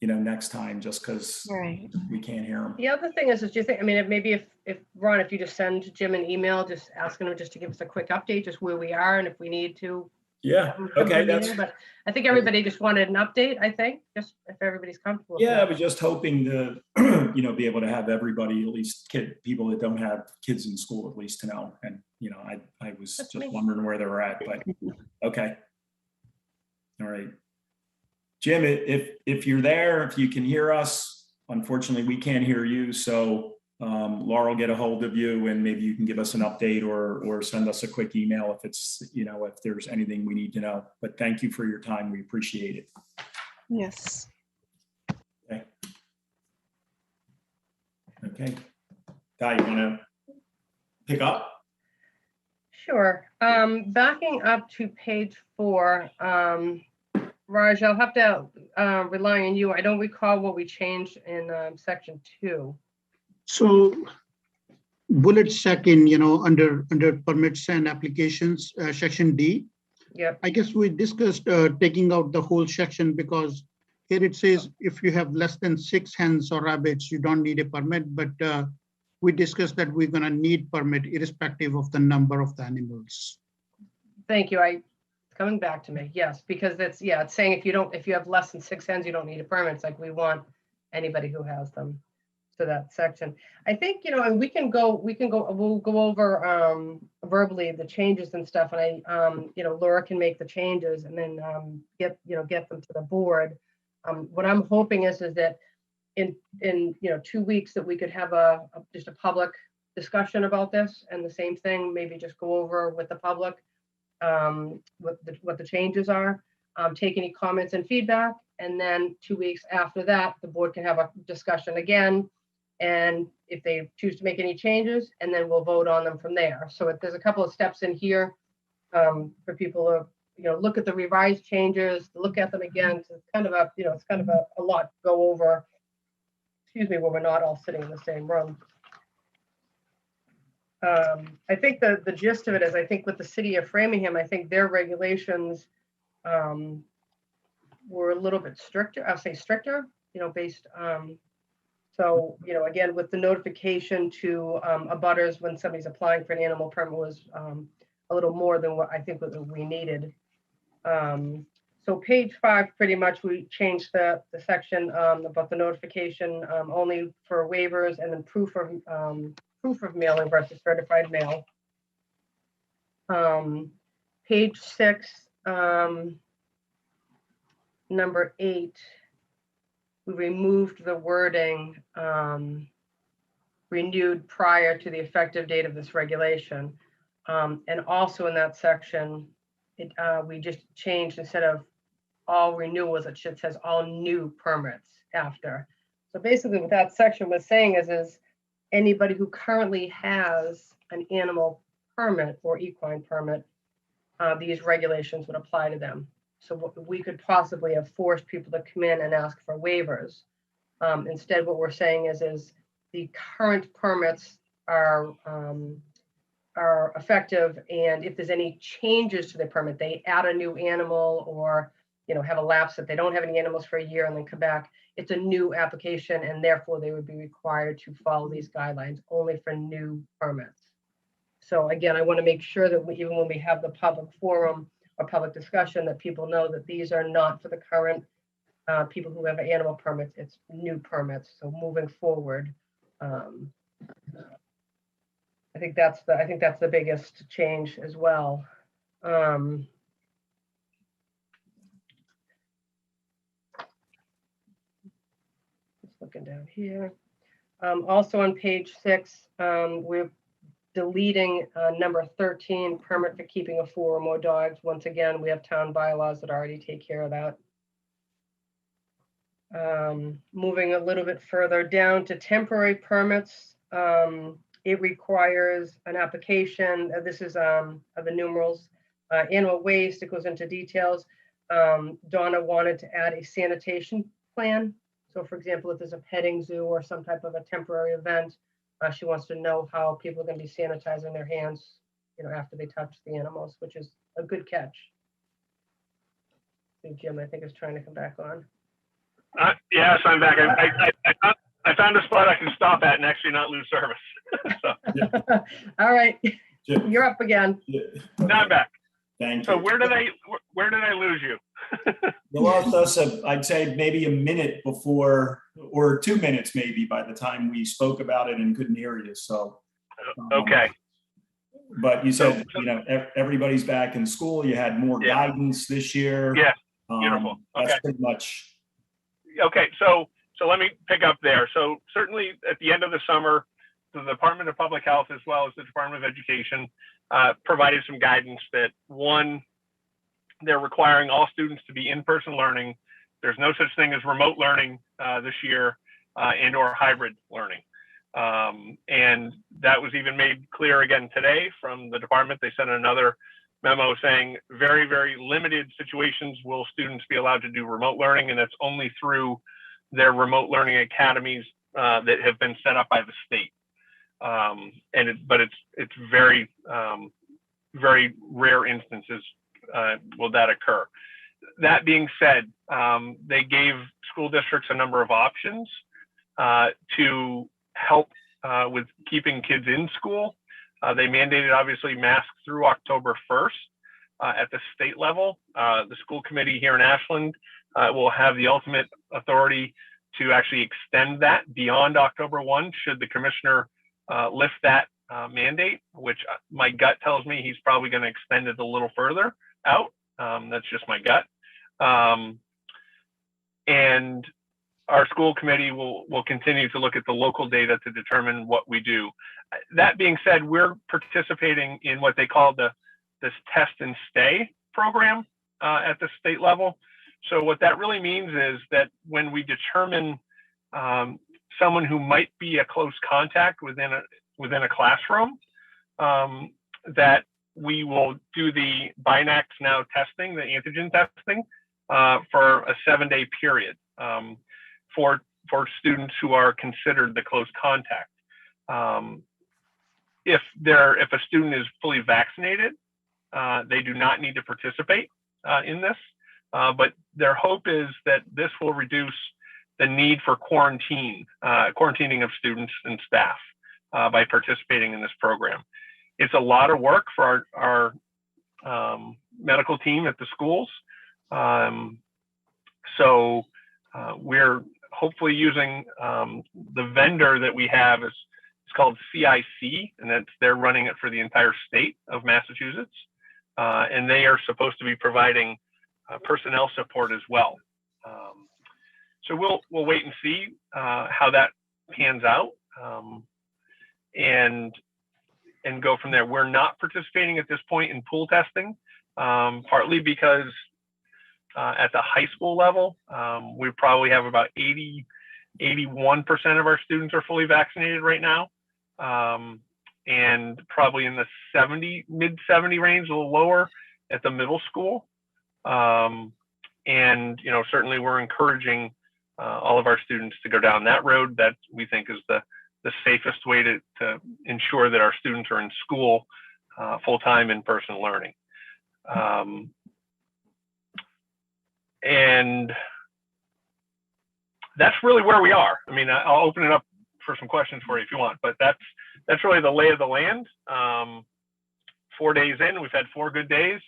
S1: next time, just because
S8: Right.
S1: we can't hear him.
S5: The other thing is do you think, maybe if Ron, if you just send Jim an email, just asking him just to give us a quick update, just where we are, and if we need to.
S1: Yeah. Okay.
S5: But I think everybody just wanted an update, I think, just if everybody's comfortable. with
S1: Yeah, I
S5: that.
S1: was just hoping to, be able to have everybody, at least people that don't have kids in school, at least to know. And, I was
S5: That's
S1: just
S5: me.
S1: wondering where they were at, but okay. All right. Jim, if you're there, if you can hear us, unfortunately, we can't hear you. So Laura will get a hold of you and maybe you can give us an update or send us a quick email if it's, if there's anything we need to know. But thank you for your time. We appreciate it.
S8: Yes.
S1: Okay. Di, you want to pick up?
S5: Sure. Backing up to page 4, Raj, I'll have to rely on you. I don't recall what we changed in section 2.
S3: So bullet second, under permits and applications, section D.
S5: Yep.
S3: I guess we discussed taking out the whole section because here it says if you have less than 6 hens or rabbits, you don't need a permit. But we discussed that we're going to need permit irrespective of the number of the animals.
S5: Thank you. Coming back to me, yes, because it's saying if you have less than 6 hens, you don't need a permit. It's like we want anybody who has them to that section. I think, and we'll go over verbally the changes and stuff, and Laura can make the changes and then get them to the board. What I'm hoping is that in 2 weeks that we could have just a public discussion about this, and the same thing, maybe just go over with the public what the changes are, take any comments and feedback, and then 2 weeks after that, the board can have a discussion again, and if they choose to make any changes, and then we'll vote on them from there. So there's a couple of steps in here for people to look at the revised changes, look at them again. So it's kind of a lot to go over. Excuse me, when we're not all sitting in the same room. I think the gist of it is, I think with the city of Framingham, I think their regulations were a little bit stricter. I'll say stricter, based. So, again, with the notification to abutters when somebody's applying for an animal permit was a little more than what I think we needed. So page 5, pretty much we changed the section about the notification only for waivers, and then proof of mailing versus certified mail. Page 6, number 8, we removed the wording renewed prior to the effective date of this regulation. And also in that section, we just changed, instead of all renewals, it says all new permits after. So basically what that section was saying is anybody who currently has an animal permit or equine permit, these regulations would apply to them. So what we could possibly have forced people to come in and ask for waivers. Instead, what we're saying is the current permits are effective, and if there's any changes to the permit, they add a new animal or have a lapse that they don't have any animals for a year and then come back, it's a new application, and therefore they would be required to follow these guidelines only for new permits. So again, I want to make sure that even when we have the public forum or public discussion, that people know that these are not for the current people who have animal permits, it's new permits. So moving forward, I think that's the biggest change as well. Just looking down here. Also on page 6, we're deleting number 13, permit for keeping of 4 or more dogs. Once again, we have town bylaws that already take care of that. Moving a little bit further down to temporary permits, it requires an application. This is the numerals. Animal waste, it goes into details. Donna wanted to add a sanitation plan. So for example, if there's a petting zoo or some type of a temporary event, she wants to know how people are going to be sanitizing their hands, after they touch the animals, which is a good catch. I think Jim, I think, is trying to come back on.
S10: Yes, I'm back. I found a spot I can stop at and actually not lose service. So.
S5: Yeah. All right, you're up again.
S1: Yeah.
S10: Now I'm back.
S1: Thank you.
S10: So where did I lose you?
S1: You lost us, I'd say maybe a minute before, or 2 minutes maybe, by the time we spoke about it and couldn't hear you. So.
S10: Okay.
S1: But you said, everybody's back in school. You had more guidance this year.
S10: Yeah. Beautiful.
S1: That's
S10: Okay.
S1: pretty much.
S10: Okay. So let me pick up there. So certainly at the end of the summer, the Department of Public Health, as well as the Department of Education, provided some guidance that, one, they're requiring all students to be in-person learning. There's no such thing as remote learning this year and or hybrid learning. And that was even made clear again today from the department. They sent another memo saying very, very limited situations will students be allowed to do remote learning, and that's only through their remote learning academies that have been set up by the state. But it's very, very rare instances will that occur. That being said, they gave school districts a number of options to help with keeping kids in school. They mandated, obviously, masks through October 1st at the state level. The school committee here in Ashland will have the ultimate authority to actually extend that beyond October 1 should the commissioner lift that mandate, which my gut tells me he's probably going to extend it a little further out. That's just my gut. And our school committee will continue to look at the local data to determine what we do. That being said, we're participating in what they call this test and stay program at the state level. So what that really means is that when we determine someone who might be a close contact within a classroom, that we will do the Binax now testing, the antigen testing, for a 7-day period for students who are considered the close contact. If a student is fully vaccinated, they do not need to participate in this. But their hope is that this will reduce the need for quarantining of students and staff by participating in this program. It's a lot of work for our medical team at the schools. So we're hopefully using the vendor that we have it's called CIC, and they're running it for the entire state of Massachusetts. And they are supposed to be providing personnel support as well. So we'll wait and see how that pans out, and go from there. We're not participating at this point in pool testing, partly because at the high school level, we probably have about 81% of our students are fully vaccinated right now, and probably in the mid 70 range, a little lower at the middle school. And certainly we're encouraging all of our students to go down that road. That we think is the safest way to ensure that our students are in school full-time in-person learning. And that's really where we are. I mean, I'll open it up for some questions for you if you want, but that's really the lay of the land. 4 days in, we've had 4 good days.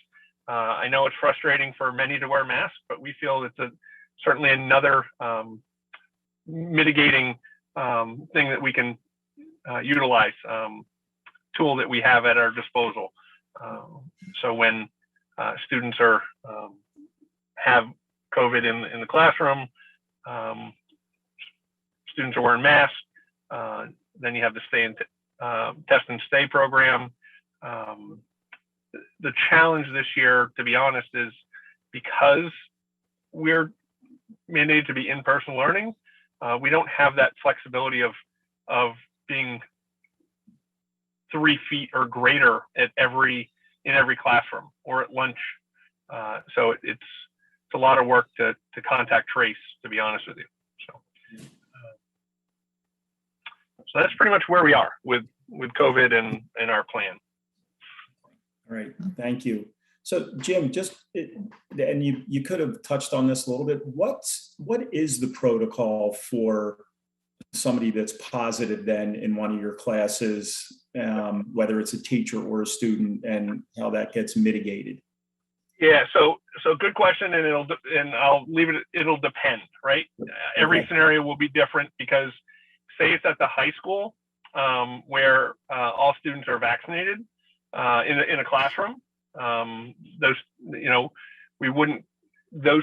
S10: I know it's frustrating for many to wear masks, but we feel it's certainly another mitigating thing that we can utilize, tool that we have at our disposal. So when students have COVID in the classroom, students are wearing masks, then you have the test and stay program. The challenge this year, to be honest, is because we're mandated to be in-person learning, we don't have that flexibility of being 3 feet or greater in every classroom or at lunch. So it's a lot of work to contact trace, to be honest with you. So that's pretty much where we are with COVID and our plan.
S1: All right, thank you. So Jim, and you could have touched on this a little bit. What is the protocol for somebody that's positive then in one of your classes, whether it's a teacher or a student, and how that gets mitigated?
S10: Yeah, so good question, and I'll leave it. It'll depend, right? Every scenario will be different because, say it's at the high school where all students are vaccinated in a classroom. Those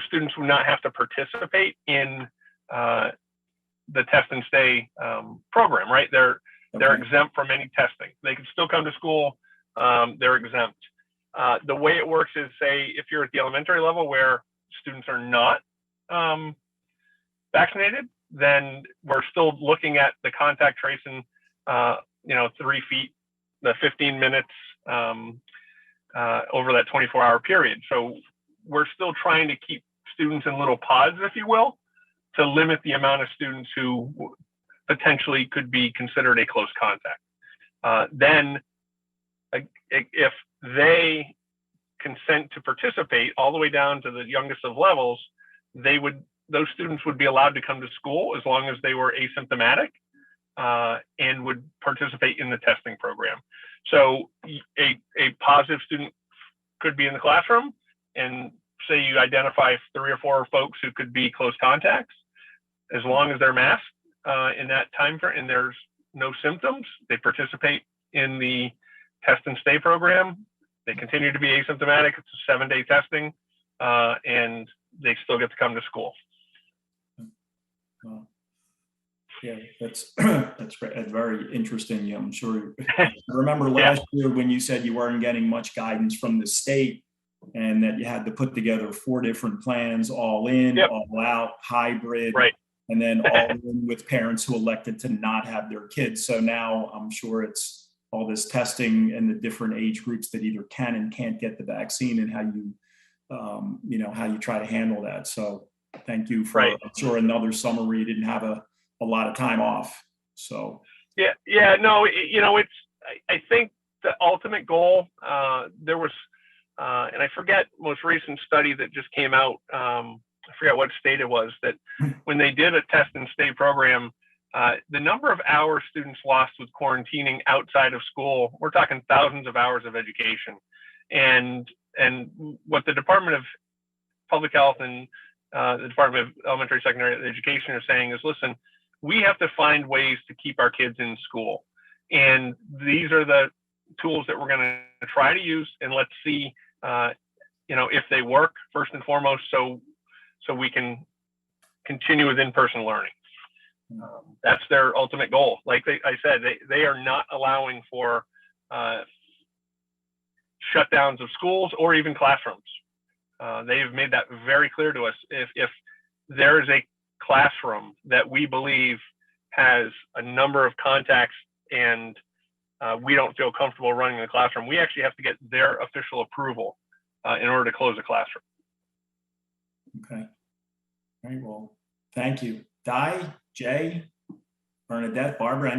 S10: students would not have to participate in the test and stay program, right? They're exempt from any testing. They can still come to school. They're exempt. The way it works is, say, if you're at the elementary level where students are not vaccinated, then we're still looking at the contact tracing, 3 feet, the 15 minutes over that 24-hour period. So we're still trying to keep students in little pods, if you will, to limit the amount of students who potentially could be considered a close contact. Then if they consent to participate all the way down to the youngest of levels, those students would be allowed to come to school as long as they were asymptomatic and would participate in the testing program. So a positive student could be in the classroom, and say you identify 3 or 4 folks who could be close contacts, as long as they're masked in that time frame and there's no symptoms, they participate in the test and stay program. They continue to be asymptomatic. It's a 7-day testing, and they still get to come to school.
S1: Yeah, that's great. That's very interesting. I'm sure. I remember last year when you said you weren't getting much guidance from the state, and that you had to put together 4 different plans, all in, all out, hybrid,
S10: right,
S1: and then all in with parents who elected to not have their kids. So now I'm sure it's all this testing and the different age groups that either can and can't get the vaccine, and how you how you try to handle that. So thank you for, I'm sure another summer where you didn't have a lot of time off. So
S10: no, it's, I think the ultimate goal, there was, and I forget most recent study that just came out, I forget what state it was, that when they did a test and stay program, the number of hours students lost with quarantining outside of school, we're talking thousands of hours of education. And what the Department of Public Health and the Department of Elementary Secondary Education are saying is, listen, we have to find ways to keep our kids in school. And these are the tools that we're going to try to use, and let's see, if they work first and foremost, so we can continue with in-person learning. That's their ultimate goal. Like I said, they are not allowing for shutdowns of schools or even classrooms. They have made that very clear to us. If there is a classroom that we believe has a number of contacts and we don't feel comfortable running the classroom, we actually have to get their official approval in order to close a classroom.
S1: Okay. All right. Well, thank you. Di, Jay, Bernadette, Barbara,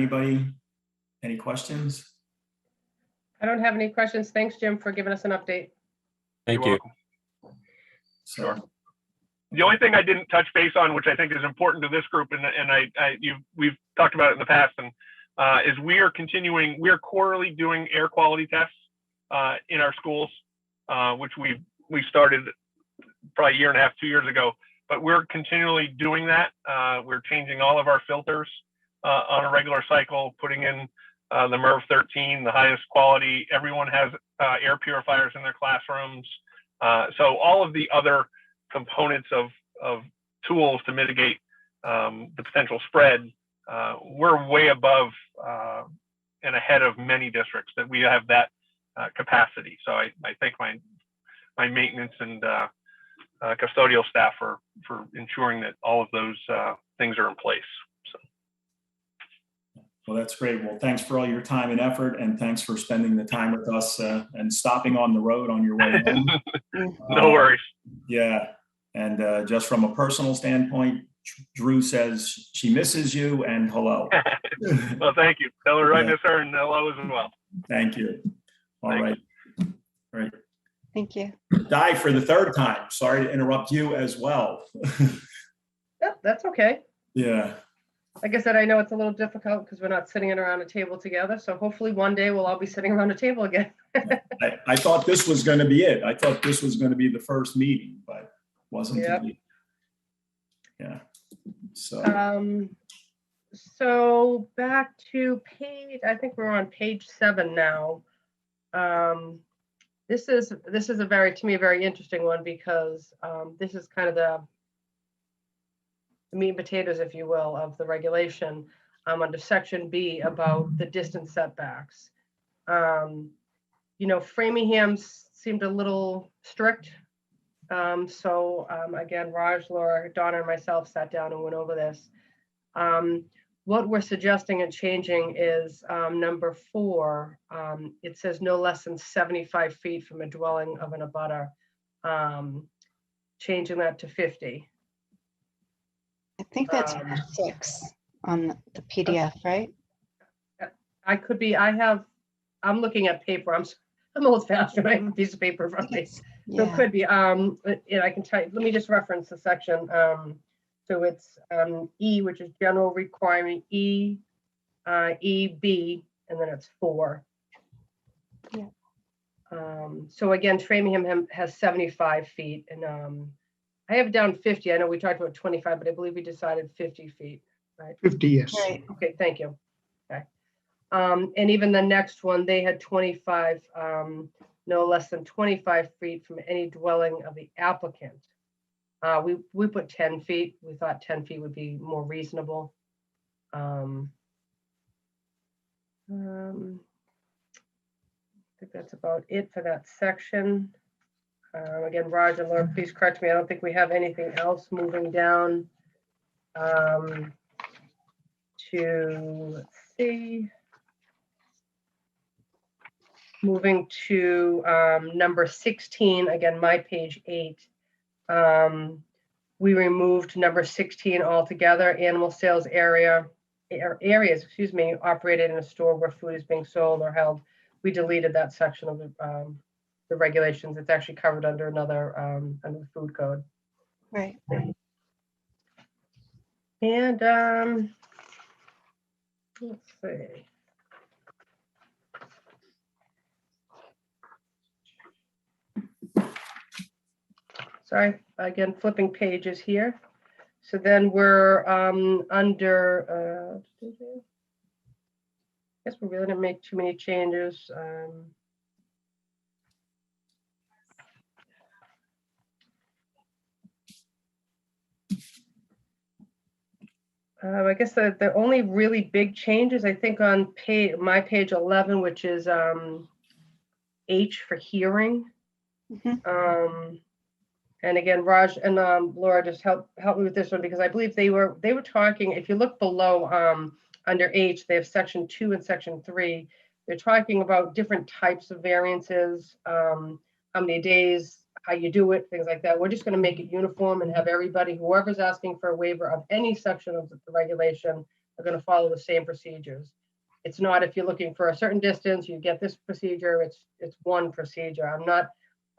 S1: any questions?
S5: I don't have any questions. Thanks, Jim, for giving us an update.
S9: Thank you.
S10: Sure. The only thing I didn't touch base on, which I think is important to this group, and we've talked about it in the past, and is we are quarterly doing air quality tests in our schools, which we started probably 1.5 years, 2 years ago. But we're continually doing that. We're changing all of our filters on a regular cycle, putting in the MERV 13, the highest quality. Everyone has air purifiers in their classrooms. So all of the other components of tools to mitigate the potential spread, we're way above and ahead of many districts that we have that capacity. So I thank my maintenance and custodial staff for ensuring that all of those things are in place. So.
S1: Well, that's great. Well, thanks for all your time and effort, and thanks for spending the time with us and stopping on the road on your way home.
S10: No worries.
S1: Yeah. And just from a personal standpoint, Drew says she misses you, and hello.
S10: Well, thank you. Tell her I miss her, and hello as well.
S1: Thank you. All right.
S8: Thank you.
S1: Di, for the 3rd time. Sorry to interrupt you as well.
S5: Yep, that's okay.
S1: Yeah.
S5: Like I said, I know it's a little difficult because we're not sitting around a table together. So hopefully one day we'll all be sitting around a table again.
S1: I thought this was going to be it. I thought this was going to be the first meeting, but wasn't.
S5: Yep.
S1: Yeah. So.
S5: So back to I think we're on page 7 now. This is to me, a very interesting one, because this is kind of the meat and potatoes, if you will, of the regulation under section B about the distance setbacks. Framingham seemed a little strict. Again, Raj, Laura, Donna, and myself sat down and went over this. What we're suggesting and changing is number 4. It says no less than 75 feet from a dwelling of an abutter, changing that to 50.
S8: I think that's 6. on the PDF, right?
S5: I could be, I'm looking at paper. I'm old fashioned. I have a piece of paper in front of me. So it
S8: Yeah,
S5: could be, and I can tell you, let me just reference the section. So it's E, which is general requirement, E, B, and then it's 4.
S8: Yeah.
S5: So again, Framingham has 75 feet, and I have it down 50. I know we talked about 25, but I believe we decided 50 feet, right?
S3: 50, yes.
S8: right.
S5: Okay, thank you. Okay. And even the next one, they had 25, no less than 25 feet from any dwelling of the applicant. We put 10 feet. We thought 10 feet would be more reasonable. I think that's about it for that section. Again, Raj and Laura, please correct me. I don't think we have anything else moving down to, let's see. Moving to number 16, again, my page 8. We removed number 16 altogether, animal sales areas, operated in a store where food is being sold or held. We deleted that section of the regulations. It's actually covered under another, under the food code.
S8: Right.
S5: And let's see. Sorry, again, flipping pages here. So then we're under, I guess we really didn't make too many changes. I guess the only really big changes, I think on my page 11, which is H for hearing.
S8: Mhm.
S5: And again, Raj and Laura, just help me with this one, because I believe they were talking, if you look below under H, they have section 2 and section 3. They're talking about different types of variances, how many days, how you do it, things like that. We're just going to make it uniform and have everybody, whoever's asking for a waiver of any section of the regulation, are going to follow the same procedures. It's not, if you're looking for a certain distance, you get this procedure. It's one procedure. I'm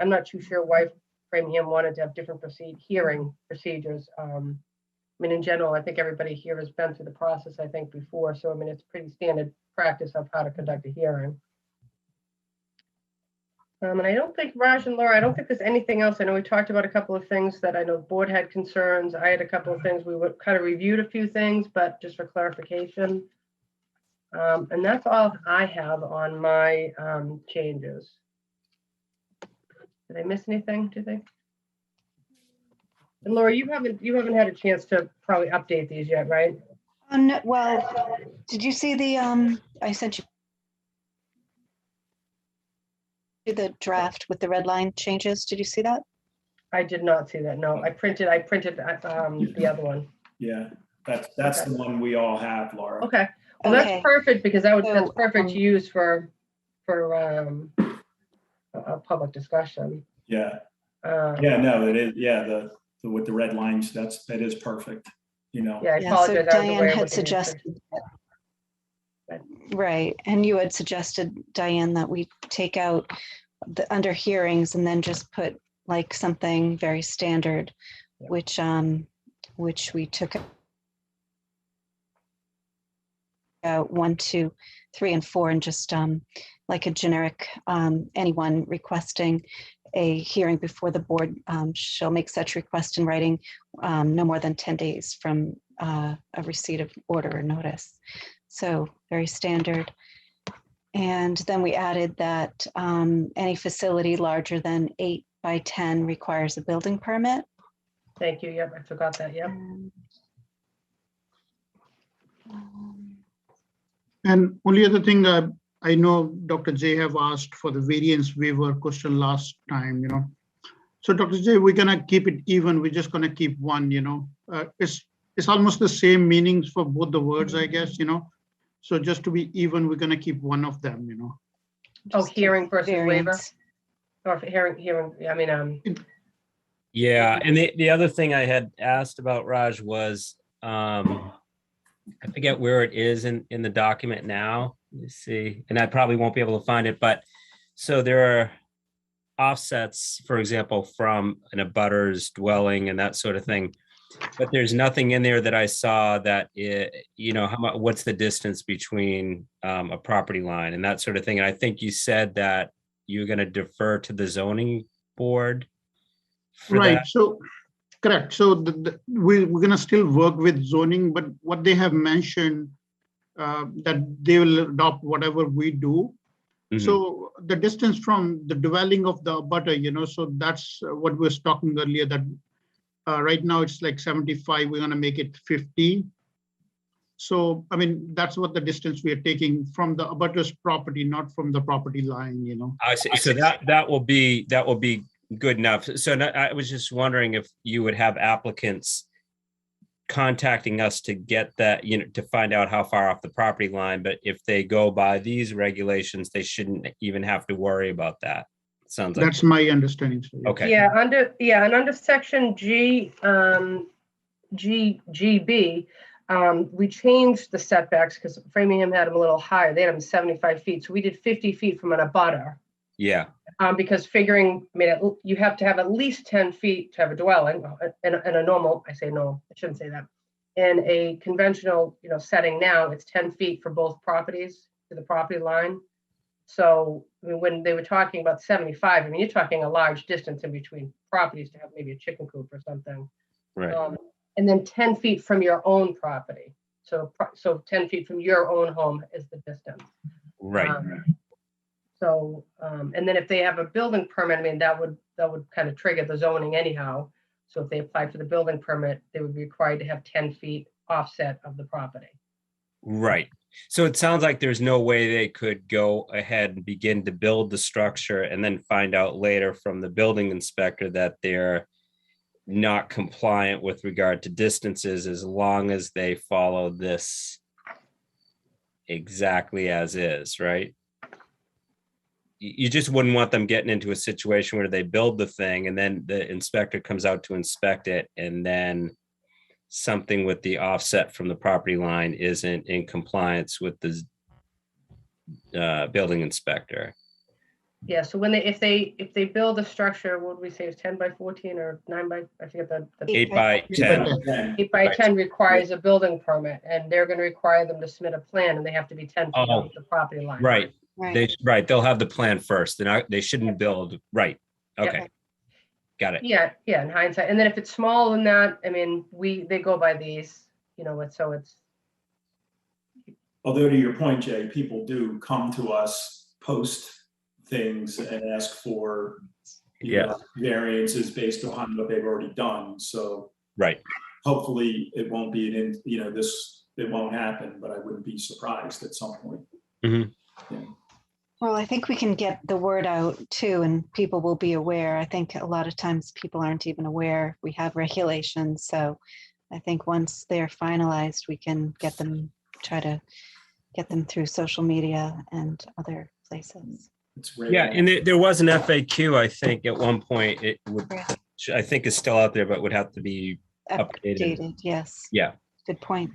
S5: not too sure why Framingham wanted to have different hearing procedures. I mean, in general, I think everybody here has been through the process, I think, before. So, I mean, it's pretty standard practice of how to conduct a hearing. And I don't think, Raj and Laura, I don't think there's anything else. I know we talked about a couple of things that I know the board had concerns. I had a couple of things. We kind of reviewed a few things, but just for clarification. And that's all I have on my changes. Did I miss anything, do you think? And Laura, you haven't had a chance to probably update these yet, right?
S8: No, well, did you see the, I sent you the draft with the red line changes? Did you see that?
S5: I did not see that, no. I printed the other one.
S1: Yeah, that's the one we all have, Laura.
S5: Okay, well,
S8: Okay.
S5: that's perfect, because that's
S8: So,
S5: perfect to use for a public discussion.
S1: Yeah. Yeah, no, it is. Yeah, with the red lines, that is perfect. You know.
S5: Yeah, I
S8: Yeah, so
S5: apologize. I was
S8: Diane
S5: aware of
S8: had
S5: what you
S8: suggested,
S5: Right.
S8: right, and you had suggested, Diane, that we take out the under hearings and then just put like something very standard,
S5: Yeah.
S8: which we took out 1, 2, 3, and 4, and just like a generic, anyone requesting a hearing before the board shall make such request in writing no more than 10 days from a receipt of order or notice. So very standard. And then we added that any facility larger than 8 by 10 requires a building permit.
S5: Thank you. Yep, I forgot that. Yep.
S3: And only other thing, I know Dr. J have asked for the variance waiver question last time, So Dr. J, we're gonna keep it even. We're just gonna keep one, It's almost the same meanings for both the words, I guess, So just to be even, we're gonna keep one of them,
S5: Oh, hearing versus waiver?
S8: Variance.
S5: Or hearing, I mean,
S9: Yeah, and the other thing I had asked about, Raj, was I forget where it is in the document now. Let me see, and I probably won't be able to find it, but so there are offsets, for example, from an abutter's dwelling and that sort of thing. But there's nothing in there that I saw that how much, what's the distance between a property line and that sort of thing. And I think you said that you're going to defer to the zoning board for
S3: Right,
S9: that.
S3: so, correct. So we're gonna still work with zoning, but what they have mentioned, that they will adopt whatever we do.
S9: Mhm.
S3: So the distance from the dwelling of the abutter, so that's what we was talking earlier, that right now it's like 75, we're gonna make it 50. So, I mean, that's what the distance we are taking from the abutter's property, not from the property line,
S9: I see. So that will be good enough. So I was just wondering if you would have applicants contacting us to get that, to find out how far off the property line. But if they go by these regulations, they shouldn't even have to worry about that. Sounds like
S3: That's my understanding. So,
S9: okay.
S5: Yeah, and under section GB, we changed the setbacks because Framingham had them a little higher. They had them 75 feet. So we did 50 feet from an abutter.
S9: Yeah.
S5: Because figuring, you have to have at least 10 feet to have a dwelling in a normal, I shouldn't say that. In a conventional, setting now, it's 10 feet for both properties to the property line. So when they were talking about 75, you're talking a large distance in between properties to have maybe a chicken coop or something.
S9: Right.
S5: And then 10 feet from your own property. So 10 feet from your own home is the distance.
S9: Right.
S5: And then if they have a building permit, that would kind of trigger the zoning anyhow. So if they apply for the building permit, they would be required to have 10 feet offset of the property.
S9: Right. So it sounds like there's no way they could go ahead and begin to build the structure and then find out later from the building inspector that they're not compliant with regard to distances, as long as they follow this exactly as is, right? You just wouldn't want them getting into a situation where they build the thing and then the inspector comes out to inspect it and then something with the offset from the property line isn't in compliance with the building inspector.
S5: Yeah, so if they build a structure, what would we say, is 10 by 14 or 9 by, I forget the
S9: 8 by 10.
S5: 8 by 10 requires a building permit, and they're going to require them to submit a plan, and they have to be 10 feet off the property line.
S9: Right.
S8: Right.
S9: They'll have the plan first. They shouldn't build. Right. Okay.
S5: Yep.
S9: Got it.
S5: Yeah, in hindsight. And then if it's smaller than that, they go by these, so it's.
S1: Although to your point, Jay, people do come to us post things and ask for variances based upon what they've already done. So
S9: right.
S1: Hopefully it won't be it won't happen, but I wouldn't be surprised at some point.
S9: Mm-hmm.
S1: Yeah.
S8: Well, I think we can get the word out too, and people will be aware. I think a lot of times people aren't even aware we have regulations. So I think once they're finalized, we can try to get them through social media and other places.
S1: It's great.
S9: Yeah, and there was an FAQ, I think, at one point. It would, I think, is still out there, but would have to be updated.
S8: Yes.
S9: Yeah.
S8: Good point.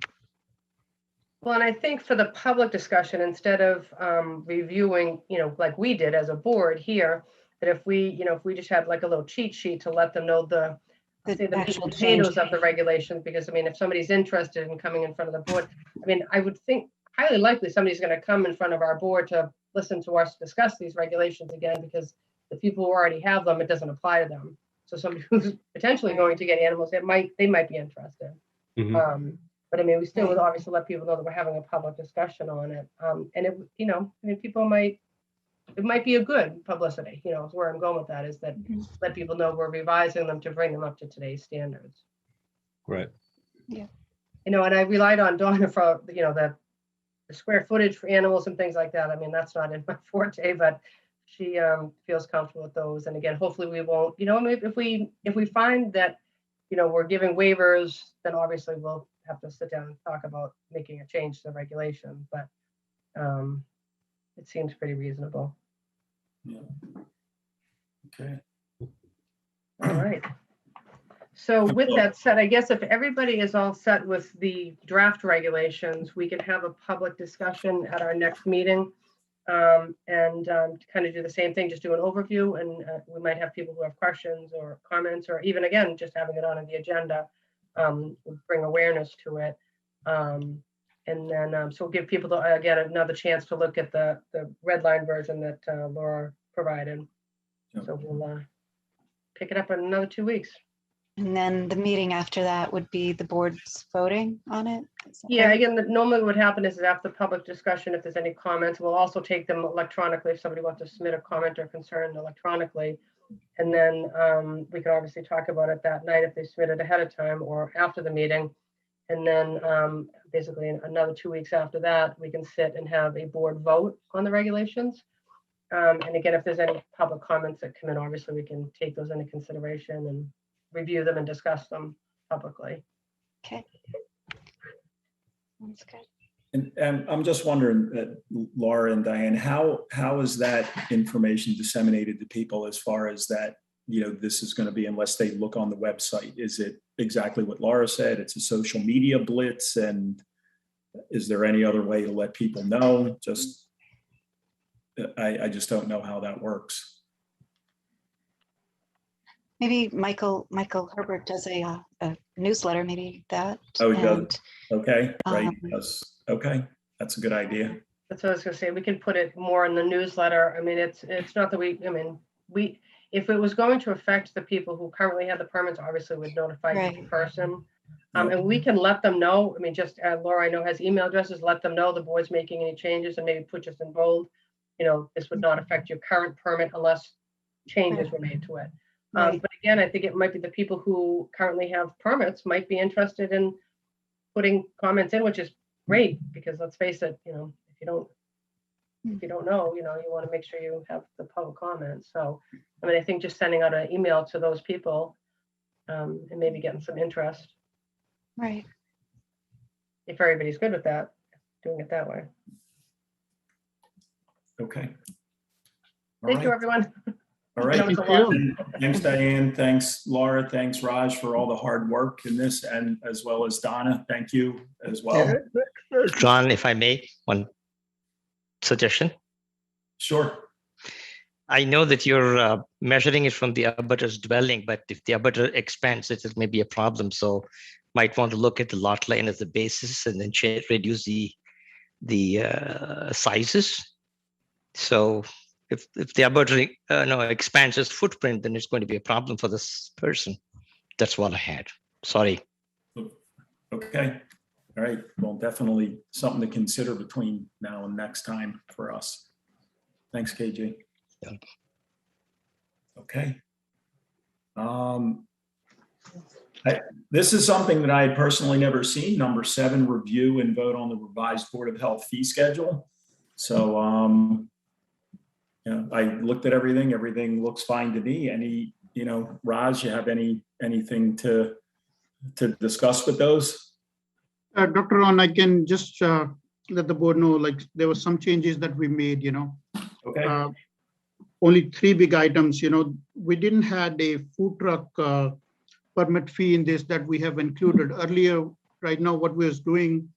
S5: Well, and I think for the public discussion, instead of reviewing, like we did as a board here, that if we just had like a little cheat sheet to let them know the meat and potatoes of the regulations, because if somebody's interested in coming in front of the board, I would think highly likely somebody's going to come in front of our board to listen to us discuss these regulations again, because the people who already have them, it doesn't apply to them. So somebody who's potentially going to get animals, they might be interested.
S9: Mm-hmm.
S5: But we still would obviously let people know that we're having a public discussion on it. And it, it might be a good publicity, is where I'm going with that, is that let people know we're revising them to bring them up to today's standards.
S9: Right.
S8: Yeah.
S5: And I relied on Donna for, the square footage for animals and things like that. That's not in my forte, but she feels comfortable with those. And again, hopefully we won't, if we find that, we're giving waivers, then obviously we'll have to sit down and talk about making a change to the regulation, but it seems pretty reasonable.
S1: Yeah. Okay.
S5: All right. So with that said, I guess if everybody is all set with the draft regulations, we can have a public discussion at our next meeting. And to kind of do the same thing, just do an overview, and we might have people who have questions or comments, or even again, just having it on the agenda, would bring awareness to it. And then, so we'll give people, again, another chance to look at the red line version that Laura provided. So we'll pick it up in another 2 weeks.
S8: And then the meeting after that would be the board's voting on it?
S5: Yeah, again, normally what would happen is after public discussion, if there's any comments, we'll also take them electronically if somebody wants to submit a comment or concern electronically. And then we can obviously talk about it that night if they submit it ahead of time or after the meeting. And then basically another 2 weeks after that, we can sit and have a board vote on the regulations. And again, if there's any public comments that come in, obviously we can take those into consideration and review them and discuss them publicly.
S8: Okay. Sounds good.
S1: And I'm just wondering, Laura and Diane, how is that information disseminated to people as far as that, this is going to be, unless they look on the website? Is it exactly what Laura said? It's a social media blitz, and is there any other way to let people know? I just don't know how that works.
S8: Maybe Michael Herbert does a newsletter, maybe that.
S1: Oh, he does? Okay, right. Okay, that's a good idea.
S5: That's what I was gonna say. We can put it more in the newsletter. I mean, it's not that if it was going to affect the people who currently have the permits, obviously we'd notify each person. And we can let them know. I mean, just Laura, I know, has email addresses, let them know the board's making any changes and maybe put just in bold, this would not affect your current permit unless changes were made to it. But again, I think it might be the people who currently have permits might be interested in putting comments in, which is great, because let's face it, if you don't know, you want to make sure you have the public comments. So, I mean, I think just sending out an email to those people and maybe getting some interest.
S8: Right.
S5: If everybody's good with that, doing it that way.
S1: Okay.
S5: Thank you, everyone.
S1: All right. Thanks, Diane. Thanks, Laura. Thanks, Raj, for all the hard work in this, and as well as Donna. Thank you as well.
S11: John, if I may, one suggestion.
S1: Sure.
S11: I know that you're measuring it from the abutter's dwelling, but if the abutter expands it, it may be a problem. So might want to look at the lot line as a basis and then reduce the sizes. So if the abutter expands his footprint, then it's going to be a problem for this person. That's what I had. Sorry.
S1: Okay. All right. Well, definitely something to consider between now and next time for us. Thanks, KJ.
S11: Yeah.
S1: Okay. This is something that I had personally never seen. Number 7, review and vote on the revised Board of Health fee schedule. So, I looked at everything. Everything looks fine to me. Raj, you have anything to discuss with those?
S3: Dr. Ron, I can just let the board know, there were some changes that we made,
S1: Okay.
S3: Only 3 big items, we didn't have a food truck permit fee in this that we have included earlier. Right now, what we was doing,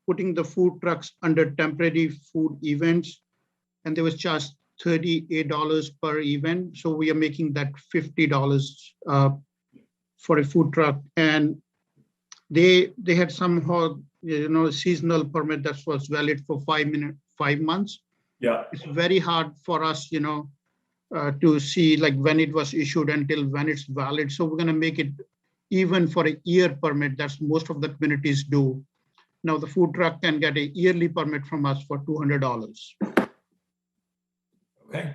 S3: putting the food trucks under temporary food events, and they was charged $38 per event. So we are making that $50 for a food truck. And they had somehow, seasonal permit that was valid for 5 months.
S1: Yeah.
S3: It's very hard for us, to see when it was issued until when it's valid. So we're going to make it even for a year permit. That's most of the communities do. Now the food truck can get a yearly permit from us for $200.
S1: Okay.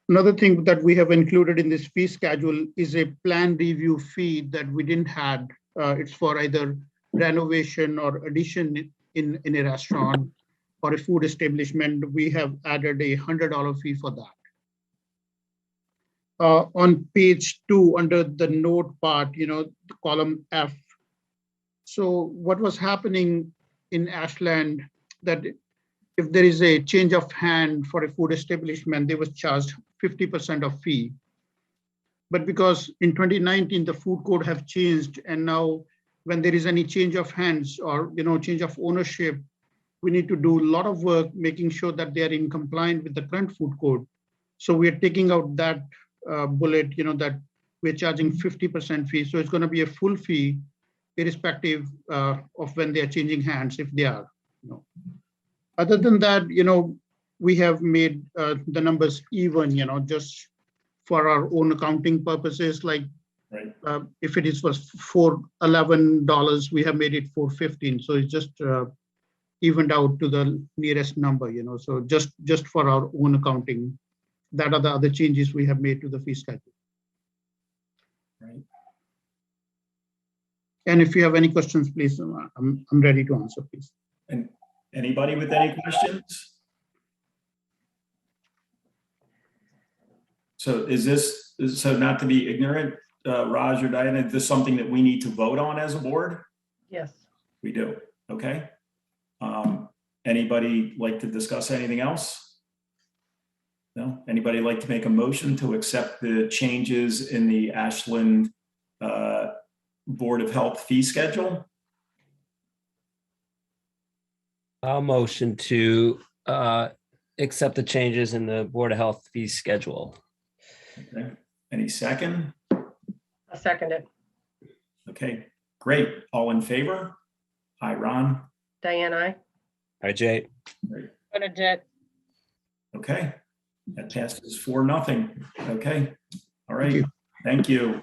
S3: Another thing that we have included in this fee schedule is a plan review fee that we didn't have. It's for either renovation or addition in a restaurant or a food establishment. We have added a $100 fee for that. On page 2, under the note part, the column F. So what was happening in Ashland, that if there is a change of hand for a food establishment, they was charged 50% of fee. But because in 2019, the food code have changed, and now when there is any change of hands or change of ownership, we need to do a lot of work making sure that they are in compliance with the current food code. So we are taking out that bullet, that we're charging 50% fee. So it's going to be a full fee, irrespective of when they are changing hands, if they are. Other than that, we have made the numbers even, just for our own accounting purposes. Like,
S1: Right.
S3: If it is was $411, we have made it $415. So it's just evened out to the nearest number, So just for our own accounting, that are the other changes we have made to the fee schedule.
S1: Right.
S3: And if you have any questions, please, I'm ready to answer, please.
S1: And anybody with any questions? So so not to be ignorant, Raj or Diana, is this something that we need to vote on as a board?
S5: Yes.
S1: We do, okay. Anybody like to discuss anything else? No? Anybody like to make a motion to accept the changes in the Ashland Board of Health fee schedule?
S9: I'll motion to accept the changes in the Board of Health fee schedule.
S1: Okay. Any second?
S5: I'll second it.
S1: Okay, great. All in favor? Hi, Ron.
S5: Diane, I.
S9: Hi, Jay.
S1: Great.
S7: Bernadette.
S1: Okay, that passes 4-0. Okay, all right.
S3: Thank you.
S1: Thank you.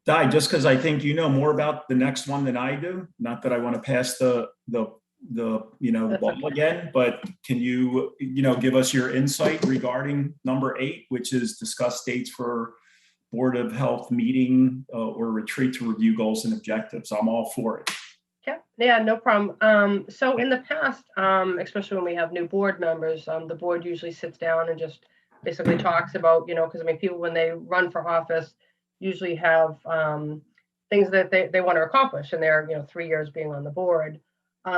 S1: Di, just because I think you know more about the next one than I do, not that I want to pass the ball again, but can you give us your insight regarding number 8, which is discuss dates for Board of Health meeting or retreat to review goals and objectives? I'm all for it.
S5: Yeah, no problem. So in the past, especially when we have new board members, the board usually sits down and just basically talks about, because people, when they run for office, usually have things that they want to accomplish, and they're 3 years being on the board.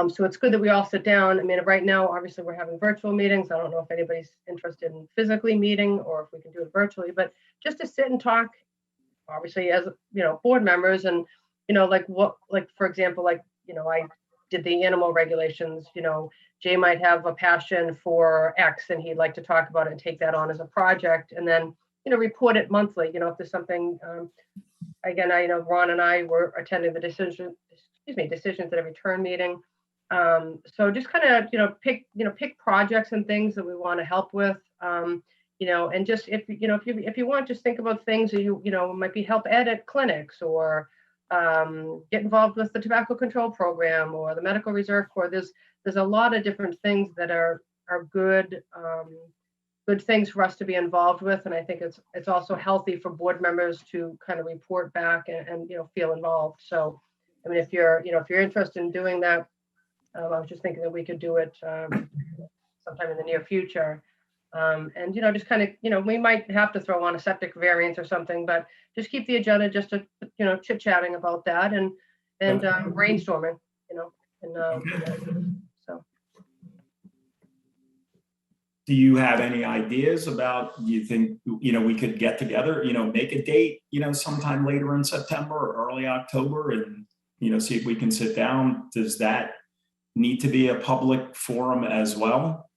S5: So it's good that we all sit down. I mean, right now, obviously, we're having virtual meetings. I don't know if anybody's interested in physically meeting or if we can do it virtually, but just to sit and talk, obviously, as board members, and for example, I did the animal regulations. Jay might have a passion for X, and he'd like to talk about it and take that on as a project, and then report it monthly. If there's something, again, I know Ron and I were attending the decisions at a return meeting. So just kind of, pick projects and things that we want to help with, and just if you want, just think about things that might be help edit clinics, or get involved with the tobacco control program or the medical reserve corps. There's a lot of different things that are good, good things for us to be involved with. And I think it's also healthy for board members to kind of report back and feel involved. So, I mean, if you're interested in doing that, I was just thinking that we could do it sometime in the near future. And, just kind of, we might have to throw on a septic variance or something, but just keep the agenda just to, chit chatting about that and brainstorming, so.
S1: Do you have any ideas about, you think, we could get together, make a date, sometime later in September or early October, and, see if we can sit down? Does that need to be a public forum as well?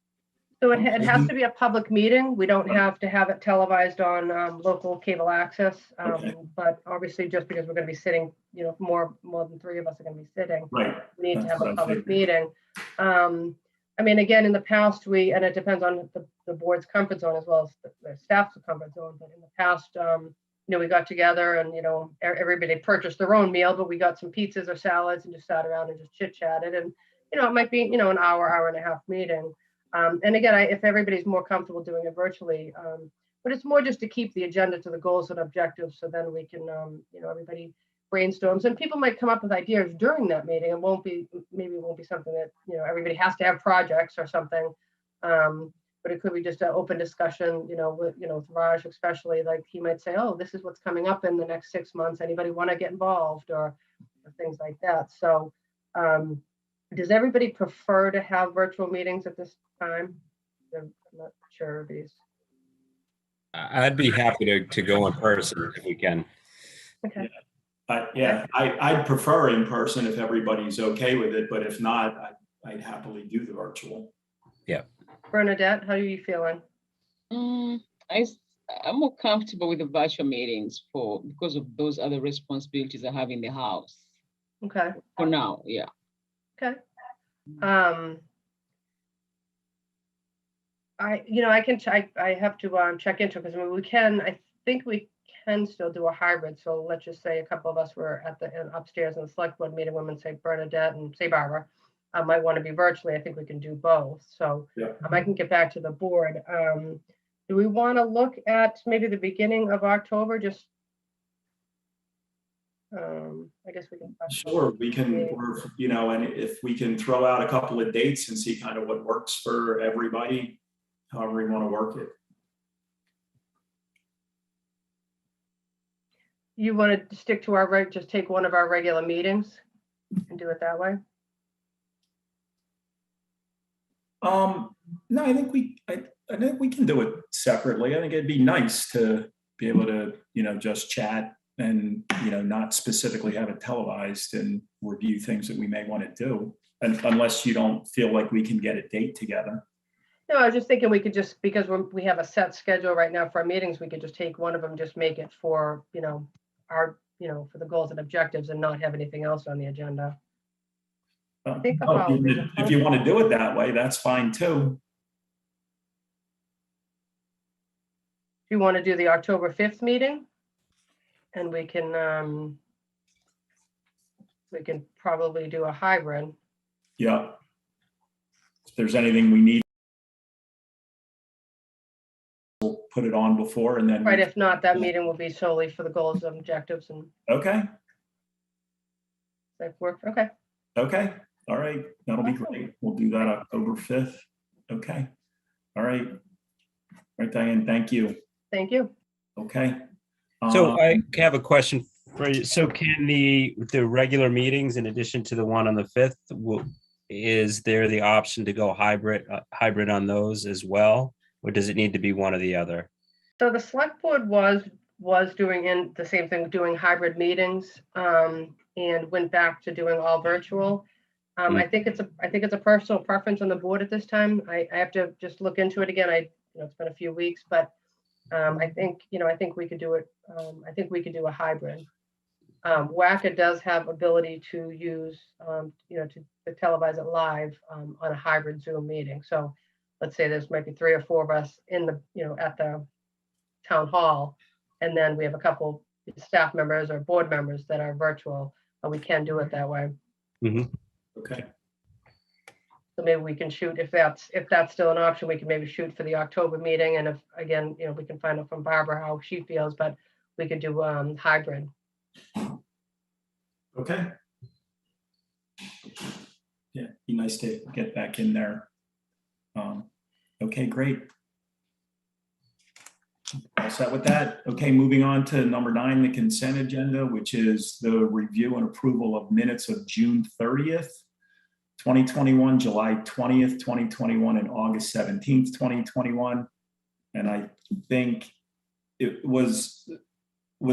S5: So it has to be a public meeting. We don't have to have it televised on local cable access.
S1: Okay.
S5: But obviously, just because we're going to be sitting, more than 3 of us are going to be sitting,
S1: Right.
S5: we need to
S1: That's
S5: have
S1: what
S5: a
S1: I
S5: public
S1: figured.
S5: meeting. I mean, again, in the past, and it depends on the board's comfort zone as well as the staff's comfort zone. But in the past, we got together and, everybody purchased their own meal, but we got some pizzas or salads and just sat around and just chit chatted. And, it might be, an hour and a half meeting. And again, if everybody's more comfortable doing it virtually, but it's more just to keep the agenda to the goals and objectives. So then we can, everybody brainstorms, and people might come up with ideas during that meeting. Maybe it won't be something that, everybody has to have projects or something. But it could be just an open discussion, with Raj, especially, like he might say, oh, this is what's coming up in the next 6 months. Anybody want to get involved or things like that. So, does everybody prefer to have virtual meetings at this time? I'm not sureties.
S9: I'd be happy to go in person if we can.
S5: Okay.
S1: I'd prefer in person if everybody's okay with it, but if not, I'd happily do the virtual.
S5: Bernadette, how are you feeling?
S7: I'm more comfortable with the virtual meetings because of those other responsibilities I have in the house.
S5: Okay.
S7: For now, yeah.
S5: Okay. I have to check into it because I think we can still do a hybrid. So let's just say a couple of us were upstairs in the select board meeting, women say Bernadette and say Barbara, might want to be virtually. I think we can do both. So I can get back to the board. Do we want to look at maybe the beginning of October? Just, I guess we can.
S1: Sure, we can, or, and if we can throw out a couple of dates and see kind of what works for everybody, however you want to work it.
S5: You want to stick to just take one of our regular meetings and do it that way?
S1: No, I think we can do it separately. I think it'd be nice to be able to, just chat and, not specifically have it televised and review things that we may want to do, unless you don't feel like we can get a date together.
S5: No, I was just thinking we could just, because we have a set schedule right now for our meetings, we could just take one of them, just make it for, for the goals and objectives and not have anything else on the agenda.
S1: If you want to do it that way, that's fine too.
S5: Do you want to do the October 5th meeting? And we can probably do a hybrid.
S1: Yeah. If there's anything we need, we'll put it on before and then.
S5: Right, if not, that meeting will be solely for the goals and objectives and.
S1: Okay.
S5: That work, okay.
S1: Okay, all right, that'll be great. We'll do that October 5th. Okay, all right. All right, Diane, thank you.
S5: Thank you.
S1: Okay.
S9: So I have a question for you. So can the regular meetings, in addition to the one on the 5th, is there the option to go hybrid on those as well? Or does it need to be one or the other?
S5: So the select board was doing the same thing, doing hybrid meetings, and went back to doing all virtual. I think it's a personal preference on the board at this time. I have to just look into it again. It's been a few weeks, but I think we could do it. I think we could do a hybrid. WACA does have ability to use, to televise it live on a hybrid Zoom meeting. So let's say there's maybe 3 or 4 of us in the, at the town hall, and then we have a couple staff members or board members that are virtual, but we can do it that way.
S9: Mm-hmm.
S1: Okay.
S5: So maybe we can shoot, if that's still an option, we can maybe shoot for the October meeting. And if, again, we can find out from Barbara how she feels, but we could do hybrid.
S1: Okay. Yeah, be nice to get back in there. Okay, great. All set with that. Okay, moving on to number 9, the consent agenda, which is the review and approval of minutes of June 30th, 2021, July 20th, 2021, and August 17th, 2021. And I think it was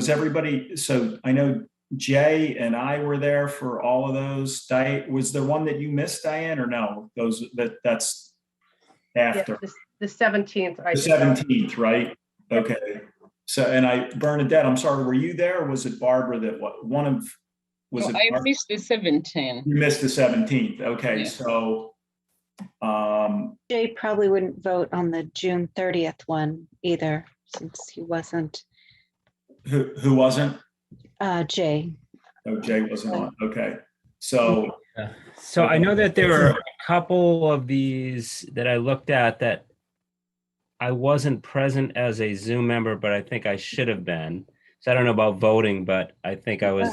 S1: everybody. So I know Jay and I were there for all of those. Was there one that you missed, Diane, or no? That's after.
S5: Yeah, the 17th.
S1: The 17th, right? Okay. So, and Bernadette, I'm sorry, were you there, or was it Barbara that
S7: I missed the 17th.
S1: You missed the 17th. Okay, yeah. So
S8: Jay probably wouldn't vote on the June 30th one either, since he wasn't.
S1: Who wasn't?
S8: Jay.
S1: Oh, Jay wasn't on. Okay. So
S9: I know that there were a couple of these that I looked at that I wasn't present as a Zoom member, but I think I should have been. So I don't know about voting, but I think I was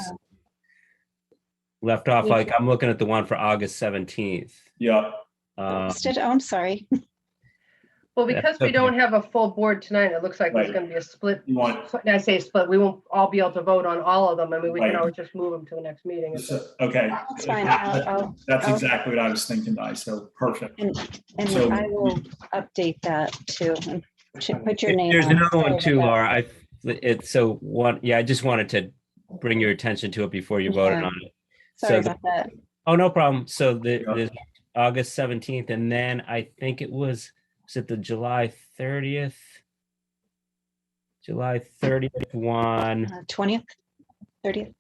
S9: left off. Like I'm looking at the one for August 17th.
S1: Yeah.
S8: I'm sorry.
S5: Well, because we
S9: okay.
S5: don't have a full board tonight, it looks like there's
S1: Right.
S5: going to be a split.
S1: You want,
S5: When I say split, we won't all be able to vote on all of them. I mean, we can
S1: Right.
S5: always just move them to the next meeting.
S1: okay.
S8: That's fine.
S1: That's
S8: I'll-
S1: exactly what I was thinking, Di, so perfect.
S8: And
S1: So-
S8: I will update that too. And put your name
S9: There's
S8: on it.
S9: another one
S8: Sorry
S9: too,
S8: about
S9: Laura. It's so one, yeah, I just wanted to bring your attention to it before you voted
S8: Yeah.
S9: on it.
S8: that. Sorry
S9: So
S8: about that.
S9: oh, no problem. So
S1: Yeah.
S9: there's August 17th, and then I think it was it the July 30th? July 30th one,
S8: 20th, 30th.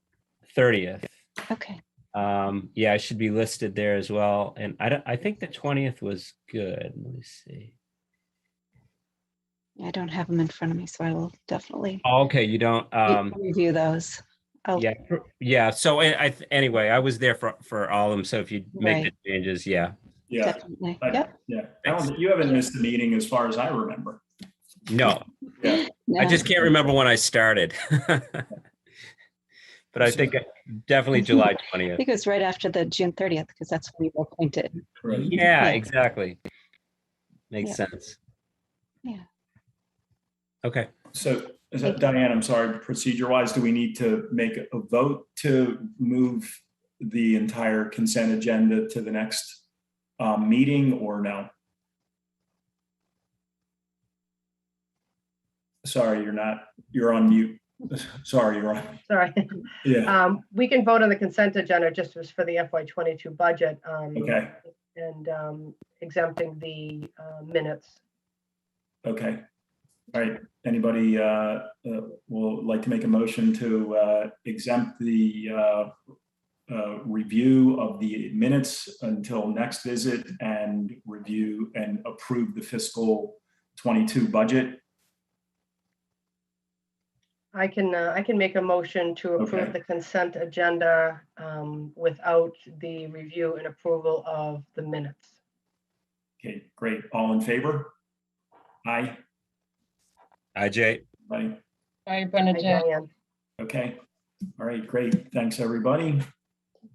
S9: 30th.
S8: Okay.
S9: Yeah, I should be listed there as well. And I think the 20th was good. Let me see.
S8: I don't have them in front of me, so I will definitely
S9: Oh, okay, you don't,
S8: review those. Oh,
S9: yeah, yeah. So anyway, I was there for all of them. So if you make the changes, yeah.
S1: Yeah,
S8: definitely.
S1: I-
S8: Yep.
S1: yeah. You haven't missed a meeting as far as I remember.
S9: No,
S1: Yeah,
S9: I
S8: No.
S9: just can't remember when I started. But I think definitely July
S8: I
S9: 20th.
S8: think it was right after the June 30th, because that's when we were appointed.
S1: correct.
S9: Yeah,
S8: Yeah.
S9: exactly. Makes
S8: Yeah.
S9: sense.
S8: Yeah.
S9: Okay.
S1: So, Diane, I'm sorry, procedure-wise, do we need to make a vote to move the entire consent agenda to the next meeting or no? Sorry, you're on mute. Sorry, you're on.
S5: Sorry.
S1: Yeah,
S5: We can vote on the consent agenda just as for the FY22 budget.
S1: okay,
S5: And exempting the minutes.
S1: okay. All right, anybody will like to make a motion to exempt the review of the minutes until next visit and review and approve the fiscal 22 budget?
S5: I can make a motion to approve
S1: Okay.
S5: the consent agenda without the review and approval of the minutes.
S1: Okay, great. All in favor? Aye.
S9: Hi, Jay.
S1: Aye.
S7: Hi,
S5: Hi,
S7: Bernadette.
S5: Diane.
S1: Okay. All right, great. Thanks, everybody.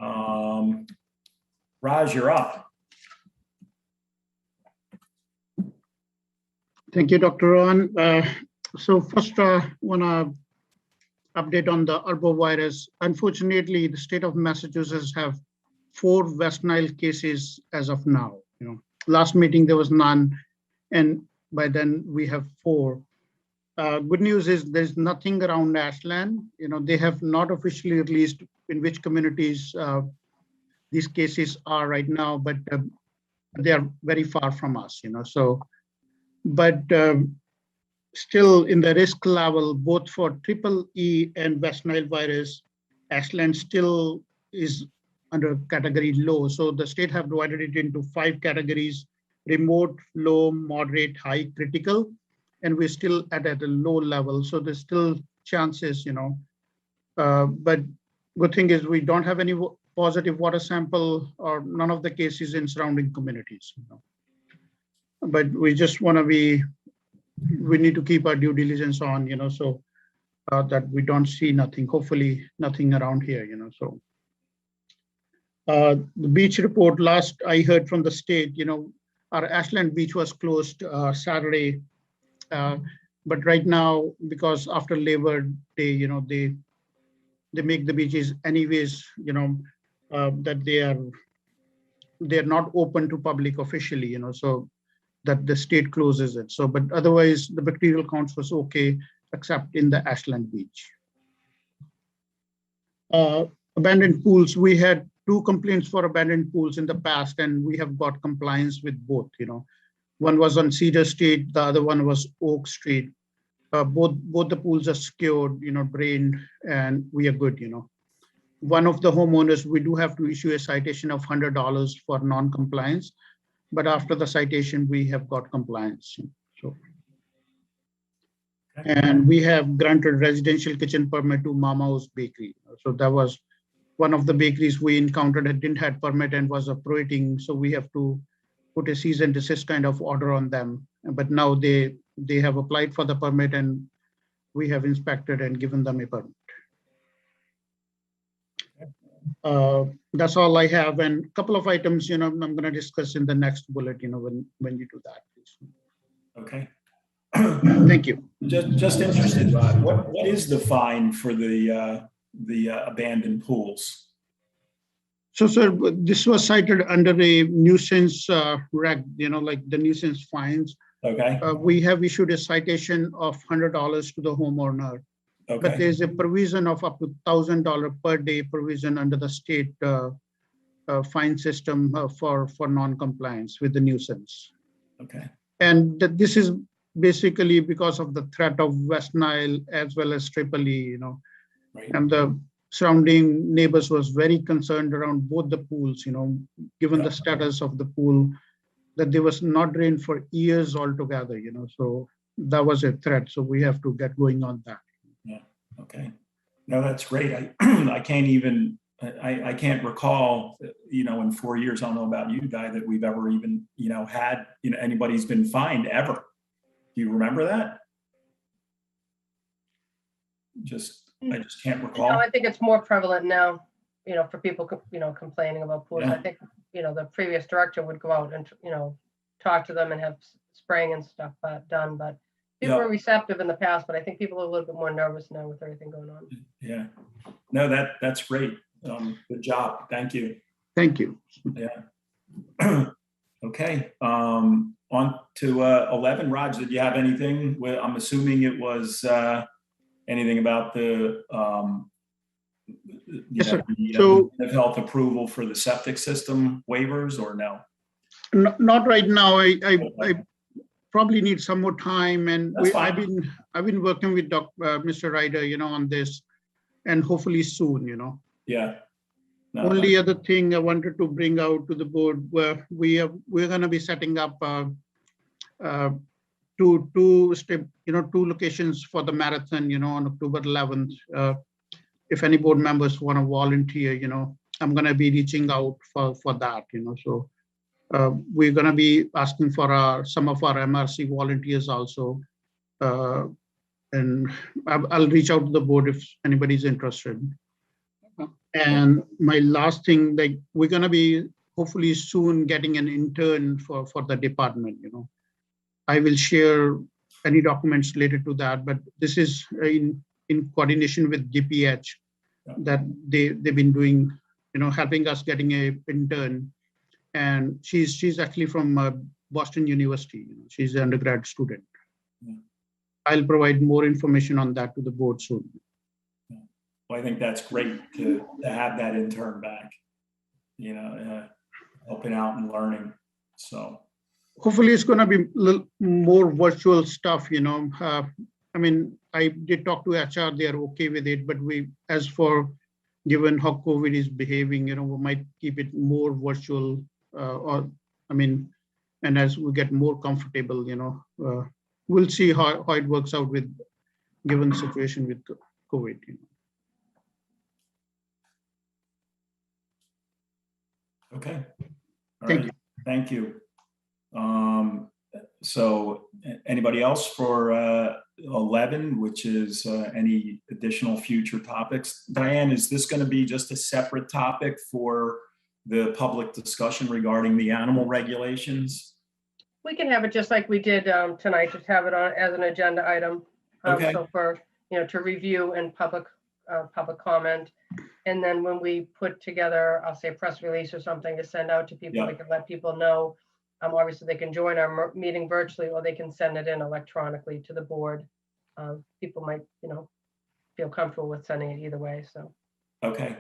S1: Raj, you're up.
S3: Thank you, Dr. Rohan. So first, want to update on the arbovirus. Unfortunately, the state of Massachusetts have 4 West Nile cases as of now. Last meeting there was none, and by then we have 4. Good news is there's nothing around Ashland. They have not officially released in which communities these cases are right now, but they are very far from us. So, but still in the risk level, both for EEE and West Nile virus, Ashland still is under category low. So the state have divided it into 5 categories: remote, low, moderate, high, critical, and we're still at a low level. So there's still chances, but good thing is we don't have any positive water sample or none of the cases in surrounding communities. But we just want to we need to keep our due diligence on, so that we don't see nothing, hopefully nothing around here, so. The beach report, last I heard from the state, our Ashland beach was closed Saturday. But right now, because after Labor Day, they make the beaches anyways, that they're not open to public officially, so that the state closes it. So, but otherwise the bacterial counts was okay, except in the Ashland beach. Abandoned pools, we had 2 complaints for abandoned pools in the past, and we have got compliance with both. One was on Cedar Street, the other one was Oak Street. Both the pools are secured, drained, and we are good. One of the homeowners, we do have to issue a citation of $100 for non-compliance, but after the citation, we have got compliance. So, and we have granted residential kitchen permit to Mama's Bakery. So that was one of the bakeries we encountered that didn't have permit and was operating. So we have to put a cease and desist kind of order on them. But now they have applied for the permit, and we have inspected and given them a permit. That's all I have, and a couple of items, I'm going to discuss in the next bullet, when you do that.
S1: Okay.
S3: Thank you.
S1: Just interested, what is the fine for the abandoned pools?
S3: So, sir, this was cited under a nuisance reg, like the nuisance fines.
S1: Okay.
S3: We have issued a citation of $100 to the homeowner, but
S1: Okay.
S3: there's a provision of up to $1,000 per day provision under the state fine system for non-compliance with the nuisance.
S1: Okay.
S3: And this is basically because of the threat of West Nile as well as Tripoli,
S1: Right.
S3: and the surrounding neighbors was very concerned around both the pools, given the status of the pool, that they was not drained for years altogether, so that was a threat. So we have to get going on that.
S1: Yeah. Okay. No, that's great. I can't even, I can't recall, in 4 years, I don't know about you, Guy, that we've ever even, had, anybody's been fined ever. Do you remember that? I just can't recall.
S5: I think it's more prevalent now, for people, complaining about pools.
S1: Yeah.
S5: I think, the previous director would go out and, talk to them and have spraying and stuff done, but people were receptive in the past, but I think people are a little bit more nervous now with everything going on.
S1: Yeah. No, that's great. Good job. Thank you.
S3: Thank you.
S1: Yeah. Okay. On to 11. Raj, did you have anything? I'm assuming it was anything about the
S3: Yes, sir. So
S1: health approval for the septic system waivers, or no?
S3: Not right now. I probably need some more time, and I've been working with Mr. Ryder, on this, and hopefully soon,
S1: Yeah. No,
S3: Only other thing I wanted to bring out to the board, where we're going to be setting up two locations for the marathon, on October 11th. If any board members want to volunteer, I'm going to be reaching out for that, so we're going to be asking for some of our MRC volunteers also. And I'll reach out to the board if anybody's interested. And my last thing, we're going to be hopefully soon getting an intern for the department, I will share any documents related to that, but this is in coordination with DPH that they've been doing, helping us getting an intern. And she's actually from Boston University. She's an undergrad student.
S1: Yeah.
S3: I'll provide more information on that to the board soon.
S1: Well, I think that's great to have that intern back, helping out and learning. So
S3: hopefully it's going to be a little more virtual stuff, I mean, I did talk to HR, they're okay with it, but as for given how COVID is behaving, we might keep it more virtual, and as we get more comfortable, we'll see how it works out with given situation with COVID.
S1: Okay.
S3: Thank you.
S1: Thank you. So anybody else for 11, which is any additional future topics? Diane, is this going to be just a separate topic for the public discussion regarding the animal regulations?
S5: We can have it just like we did tonight, just have it on as an agenda item.
S1: Okay.
S5: So for, to review and public comment. And then when we put together, I'll say a press release or something to send out to people, we can let people know. Obviously they can join our meeting virtually, or they can send it in electronically to the board. People might, feel comfortable with sending it either way, so.
S1: Okay.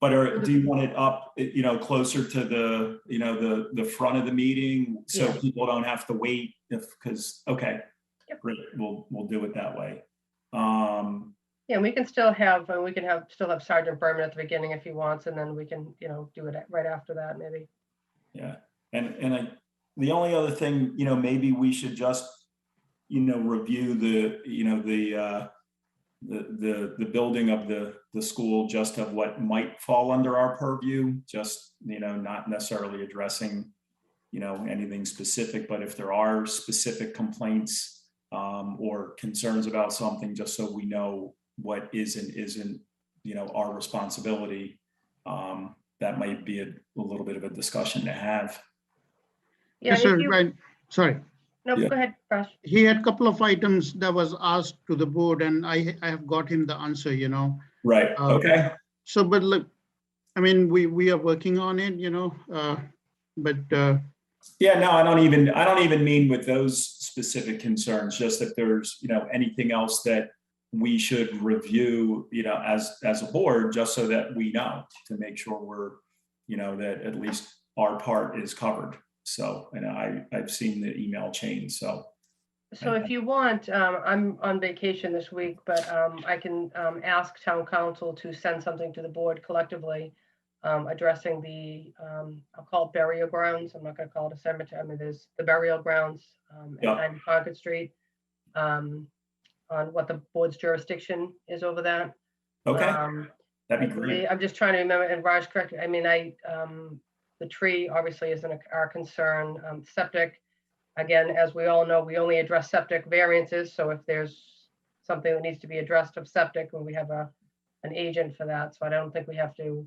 S1: But do you want it up, closer to the front of the meeting so people don't have to wait okay, great, we'll do it that way.
S5: Yeah, we can still have, still have Sergeant Berman at the beginning if he wants, and then we can, do it right after that, maybe.
S1: Yeah, and the only other thing, maybe we should just, review the building of the school, just of what might fall under our purview, just, not necessarily addressing, anything specific, but if there are specific complaints or concerns about something, just so we know what is and isn't, our responsibility, that might be a little bit of a discussion to have.
S5: Yeah,
S3: Yes, sir. Right. Sorry.
S5: No,
S1: Yeah.
S5: go ahead, Raj.
S3: He had a couple of items that was asked to the board, and I have got him the answer,
S1: Right, okay.
S3: So, but look, I mean, we are working on it, but
S1: Yeah, no, I don't even mean with those specific concerns, just if there's, anything else that we should review, as a board, just so that we know, to make sure we're, that at least our part is covered. So, and I've seen the email chain, so.
S5: So if you want, I'm on vacation this week, but I can ask town council to send something to the board collectively addressing the, I'll call it burial grounds. I'm not going to call it a cemetery. I mean, there's the burial grounds at
S1: Yeah.
S5: 90 Concord Street on what the board's jurisdiction is over that.
S1: Okay, that'd be great.
S5: I'm just trying to remember, and Raj, correct me. I mean, the tree obviously isn't our concern. Septic, again, as we all know, we only address septic variances. So if there's something that needs to be addressed of septic, well, we have an agent for that. So I don't think we have to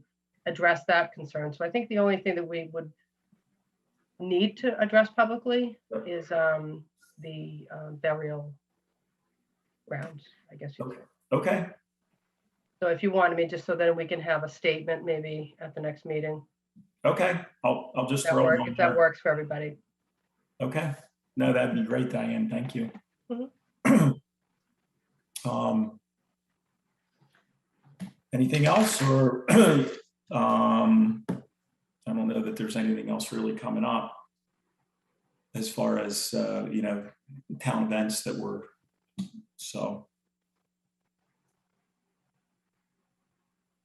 S5: address that concern. So I think the only thing that we would need to address publicly is the burial grounds, I guess. You could.
S1: Okay,
S5: So if you want, I mean, just so that we can have a statement maybe at the next meeting.
S1: okay, I'll just
S5: If that
S1: throw it
S5: work-
S1: on
S5: if that
S1: there.
S5: works for everybody.
S1: Okay, no, that'd be great, Diane, thank you.
S5: Mhm.
S1: Anything else, or I don't know that there's anything else really coming up as far as, town events that were, so.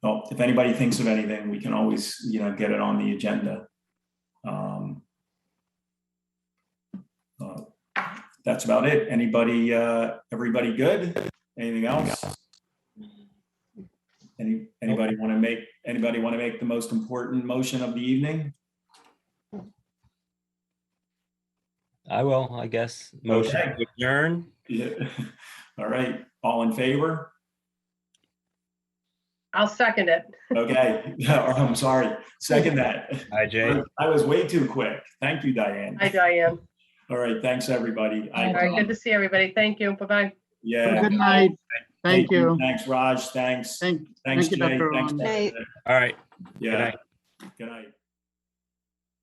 S1: Well, if anybody thinks of anything, we can always, get it on the agenda. That's about it. Anybody, everybody good? Anything else? Anybody want to make the most important motion of the evening?
S9: I will, I guess. Motion
S1: Okay.
S9: to adjourn.
S1: Yeah. All right, all in favor?
S5: I'll second it.
S1: Okay, I'm sorry, second that.
S9: Hi, Jay.
S1: I was way too quick. Thank you, Diane.
S5: Hi, Diane.
S1: All right, thanks, everybody.
S5: All right, good to see everybody. Thank you. Bye-bye.
S1: Yeah.
S3: good night. Thank you.
S1: Thanks, Raj, thanks.
S3: Thank
S1: Thanks,
S3: you,
S1: Jay.
S3: Dr.
S1: Thanks,
S3: Ron.
S8: Night.
S9: All right.
S1: Yeah.
S9: night.
S1: Good night.